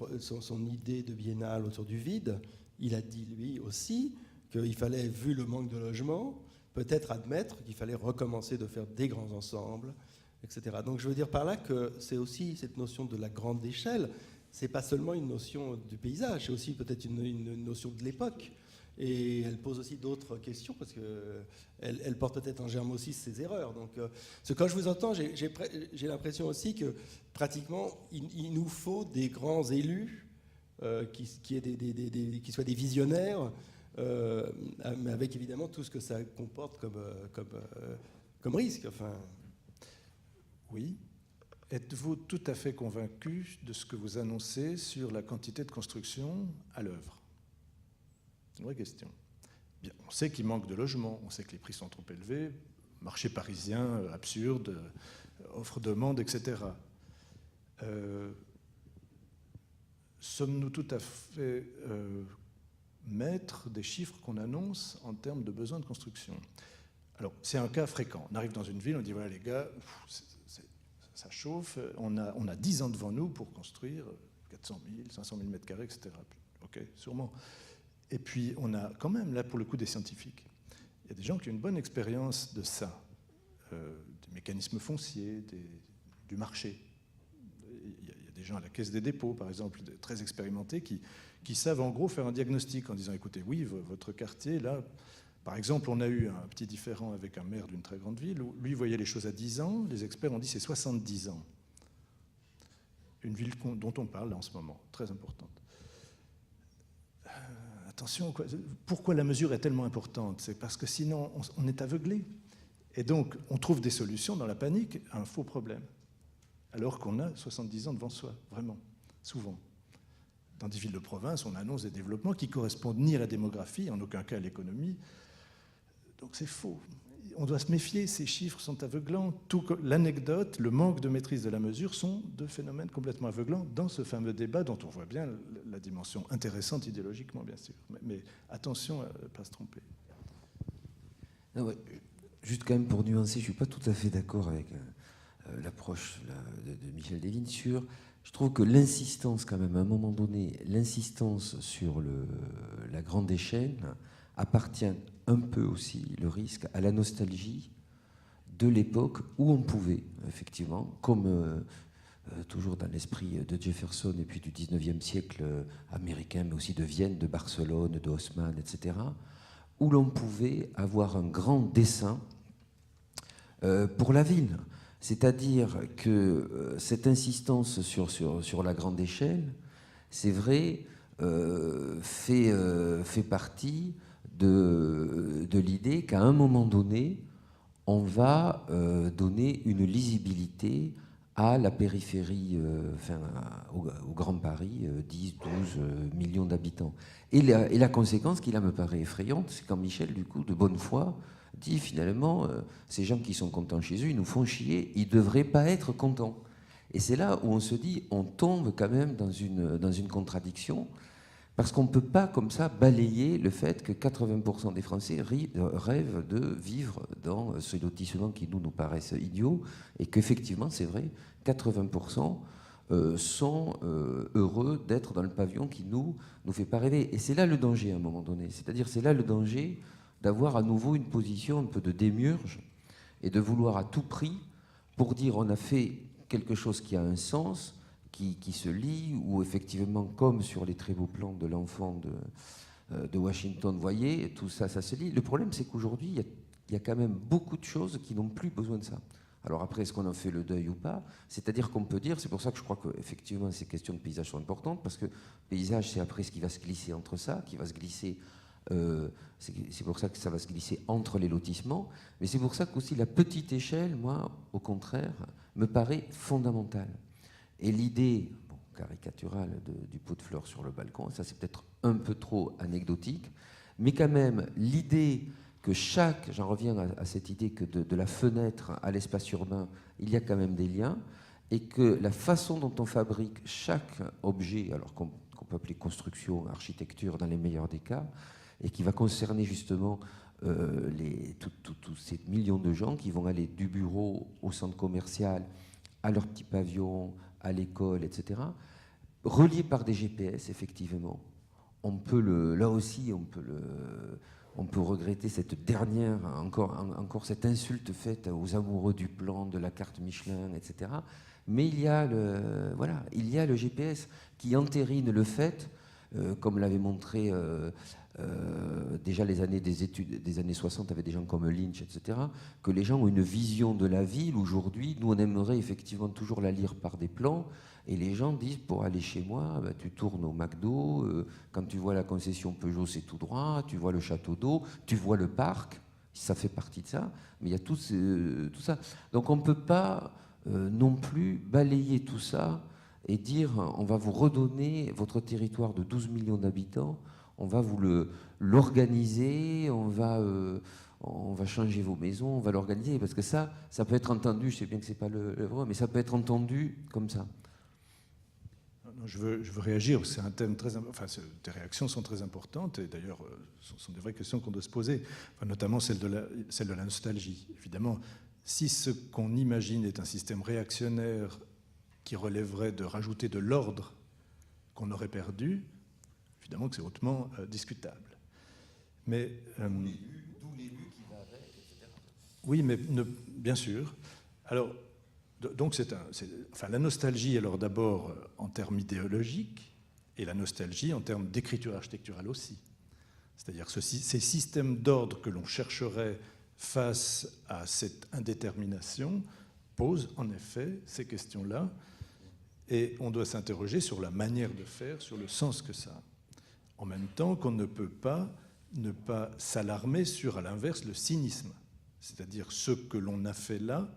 son idée de biennale autour du vide, il a dit lui aussi qu'il fallait, vu le manque de logement, peut-être admettre qu'il fallait recommencer de faire des grands ensembles, etc. Donc je veux dire par là que c'est aussi cette notion de la grande échelle, c'est pas seulement une notion du paysage, c'est aussi peut-être une notion de l'époque. Et elle pose aussi d'autres questions, parce qu'elle porte peut-être en germe aussi ses erreurs. Donc, quand je vous entends, j'ai l'impression aussi que pratiquement, il nous faut des grands élus qui soient des visionnaires, mais avec évidemment tout ce que ça comporte comme risque. Enfin. Oui. Êtes-vous tout à fait convaincu de ce que vous annoncez sur la quantité de construction à l'œuvre ? C'est une vraie question. Bien, on sait qu'il manque de logements, on sait que les prix sont trop élevés, marché parisien absurde, offre-demande, etc. Sommes-nous tout à fait maîtres des chiffres qu'on annonce en termes de besoins de construction ? Alors, c'est un cas fréquent. On arrive dans une ville, on dit voilà les gars, ça chauffe, on a 10 ans devant nous pour construire 400 000, 500 000 mètres carrés, etc. Ok, sûrement. Et puis, on a quand même, là, pour le coup, des scientifiques. Il y a des gens qui ont une bonne expérience de ça, des mécanismes fonciers, du marché. Il y a des gens à la Caisse des dépôts, par exemple, très expérimentés, qui savent en gros faire un diagnostic en disant, écoutez, oui, votre quartier, là, par exemple, on a eu un petit différend avec un maire d'une très grande ville, où lui voyait les choses à 10 ans, les experts ont dit c'est 70 ans. Une ville dont on parle là en ce moment, très importante. Attention, pourquoi la mesure est tellement importante ? C'est parce que sinon, on est aveuglé. Et donc, on trouve des solutions dans la panique à un faux problème. Alors qu'on a 70 ans devant soi, vraiment, souvent. Dans des villes de province, on annonce des développements qui correspondent ni à la démographie, en aucun cas à l'économie. Donc c'est faux. On doit se méfier, ces chiffres sont aveuglants. L'anecdote, le manque de maîtrise de la mesure sont deux phénomènes complètement aveuglants dans ce fameux débat dont on voit bien la dimension intéressante idéologiquement, bien sûr. Mais attention à ne pas se tromper. Ah ouais, juste quand même pour nuancer, je ne suis pas tout à fait d'accord avec l'approche de Michel Desvignes sur... Je trouve que l'insistance quand même, à un moment donné, l'insistance sur la grande échelle appartient un peu aussi, le risque, à la nostalgie de l'époque où on pouvait, effectivement, comme toujours dans l'esprit de Jefferson et puis du 19e siècle américain, mais aussi de Vienne, de Barcelone, de Haussmann, etc., où l'on pouvait avoir un grand dessein pour la ville. C'est-à-dire que cette insistance sur la grande échelle, c'est vrai, fait partie de l'idée qu'à un moment donné, on va donner une lisibilité à la périphérie, au Grand Paris, 10, 12 millions d'habitants. Et la conséquence qui là me paraît effrayante, c'est quand Michel, du coup, de bonne foi, dit finalement, ces gens qui sont contents chez eux, ils nous font chier, ils ne devraient pas être contents. Et c'est là où on se dit, on tombe quand même dans une contradiction, parce qu'on ne peut pas comme ça balayer le fait que 80% des Français rêvent de vivre dans ce lotissement qui nous paraissent idiots, et qu'effectivement, c'est vrai, 80% sont heureux d'être dans le pavillon qui nous fait pas rêver. Et c'est là le danger à un moment donné. C'est-à-dire, c'est là le danger d'avoir à nouveau une position un peu de démiurge et de vouloir à tout prix, pour dire on a fait quelque chose qui a un sens, qui se lie, ou effectivement, comme sur les très beaux plans de l'enfant de Washington, vous voyez, tout ça, ça se lie. Le problème, c'est qu'aujourd'hui, il y a quand même beaucoup de choses qui n'ont plus besoin de ça. Alors après, est-ce qu'on en fait le deuil ou pas ? C'est-à-dire qu'on peut dire, c'est pour ça que je crois qu'effectivement, ces questions de paysage sont importantes, parce que paysage, c'est après ce qui va se glisser entre ça, qui va se glisser... c'est pour ça que ça va se glisser entre les lotissements, mais c'est pour ça qu'aussi la petite échelle, moi, au contraire, me paraît fondamentale. Et l'idée caricaturale du pot de fleurs sur le balcon, ça c'est peut-être un peu trop anecdotique, mais quand même l'idée que j'en reviens à cette idée que de la fenêtre à l'espace urbain, il y a quand même des liens, et que la façon dont on fabrique chaque objet, alors qu'on peut appeler construction, architecture dans les meilleurs des cas, et qui va concerner justement tous ces millions de gens qui vont aller du bureau au centre commercial, à leur petit pavillon, à l'école, etc., reliés par des GPS, effectivement, là aussi, on peut regretter cette dernière, encore cette insulte faite aux amoureux du plan, de la carte Michelin, etc. Mais il y a le GPS qui entérine le fait, comme l'avait montré déjà les années des études des années 60 avec des gens comme Lynch, etc., que les gens ont une vision de la ville aujourd'hui. Nous, on aimerait effectivement toujours la lire par des plans. Et les gens disent, pour aller chez moi, bah, tu tournes au McDo, quand tu vois la concession Peugeot, c'est tout droit, tu vois le château d'eau, tu vois le parc, ça fait partie de ça, mais il y a tout ça. Donc on ne peut pas non plus balayer tout ça et dire, on va vous redonner votre territoire de 12 millions d'habitants, on va vous l'organiser, on va changer vos maisons, on va l'organiser, parce que ça peut être entendu, je sais bien que ce n'est pas le vrai, mais ça peut être entendu comme ça. Je veux réagir, c'est un thème très important, enfin, tes réactions sont très importantes, et d'ailleurs, ce sont des vraies questions qu'on doit se poser, enfin, notamment celle de la nostalgie. Évidemment, si ce qu'on imagine est un système réactionnaire qui relèverait de rajouter de l'ordre qu'on aurait perdu, évidemment que c'est hautement discutable. Mais, D'où l'élu qui va avec, etc. Oui, mais bien sûr. Alors, donc la nostalgie, alors d'abord en termes idéologiques, et la nostalgie en termes d'écriture architecturale aussi. C'est-à-dire ces systèmes d'ordre que l'on chercherait face à cette indétermination posent en effet ces questions-là, et on doit s'interroger sur la manière de faire, sur le sens que ça a. En même temps qu'on ne peut pas ne pas s'alarmer sur, à l'inverse, le cynisme. C'est-à-dire ce que l'on a fait là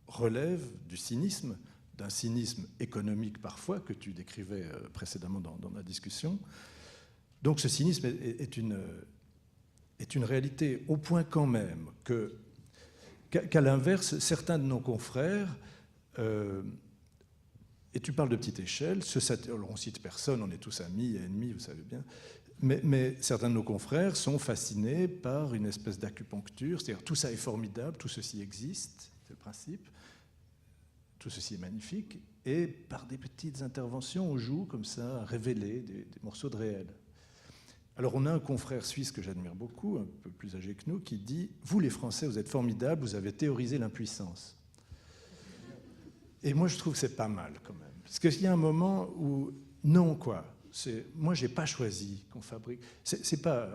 relève du cynisme, d'un cynisme économique parfois, que tu décrivais précédemment dans la discussion. Donc ce cynisme est une réalité, au point quand même qu'à l'inverse, certains de nos confrères, et tu parles de petite échelle, alors on cite personne, on est tous amis et ennemis, vous savez bien, mais certains de nos confrères sont fascinés par une espèce d'acupuncture, c'est-à-dire tout ça est formidable, tout ceci existe, c'est le principe, tout ceci est magnifique, et par des petites interventions, on joue comme ça à révéler des morceaux de réel. Alors on a un confrère suisse que j'admire beaucoup, un peu plus âgé que nous, qui dit « Vous les Français, vous êtes formidables, vous avez théorisé l'impuissance ». Et moi je trouve que c'est pas mal quand même. Parce qu'il y a un moment où, non quoi, moi j'ai pas choisi qu'on fabrique, c'est pas,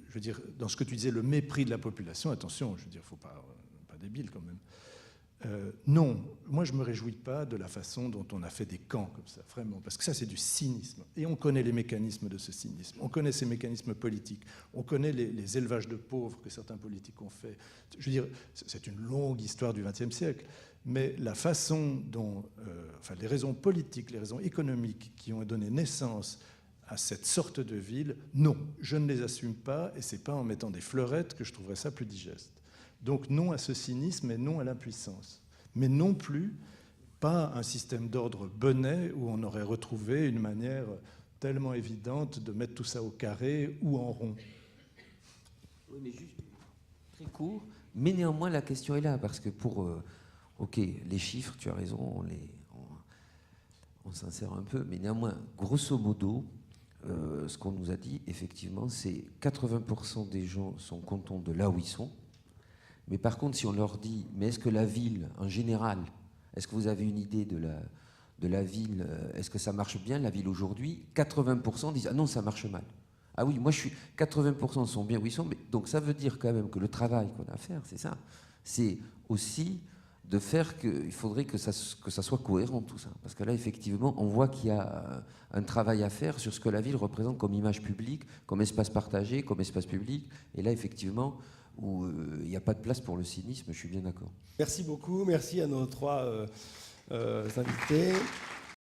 je veux dire, dans ce que tu disais, le mépris de la population, attention, je veux dire, faut pas débile quand même. Non, moi je ne me réjouis pas de la façon dont on a fait des camps comme ça, vraiment, parce que ça c'est du cynisme. Et on connaît les mécanismes de ce cynisme, on connaît ces mécanismes politiques, on connaît les élevages de pauvres que certains politiques ont fait. Je veux dire, c'est une longue histoire du XXe siècle, mais la façon dont, les raisons politiques, les raisons économiques qui ont donné naissance à cette sorte de ville, non, je ne les assume pas, et ce n'est pas en mettant des fleurettes que je trouverais ça plus digeste. Donc non à ce cynisme et non à l'impuissance. Mais non plus pas un système d'ordre bonnet où on aurait retrouvé une manière tellement évidente de mettre tout ça au carré ou en rond. Oui, mais juste très court. Mais néanmoins, la question est là, parce que ok, les chiffres, tu as raison, on s'en sert un peu, mais néanmoins, grosso modo, ce qu'on nous a dit, effectivement, c'est 80% des gens sont contents de là où ils sont. Mais par contre, si on leur dit, mais est-ce que la ville, en général, est-ce que vous avez une idée de la ville, est-ce que ça marche bien, la ville aujourd'hui, 80% disent, ah non, ça marche mal. Ah oui, moi, 80% sont bien où ils sont, mais, donc ça veut dire quand même que le travail qu'on a à faire, c'est ça. C'est aussi de faire qu'il faudrait que ça soit cohérent, tout ça. Parce que là, effectivement, on voit qu'il y a un travail à faire sur ce que la ville représente comme image publique, comme espace partagé, comme espace public. Et là, effectivement, où il n'y a pas de place pour le cynisme, je suis bien d'accord. Merci beaucoup, merci à nos trois invités.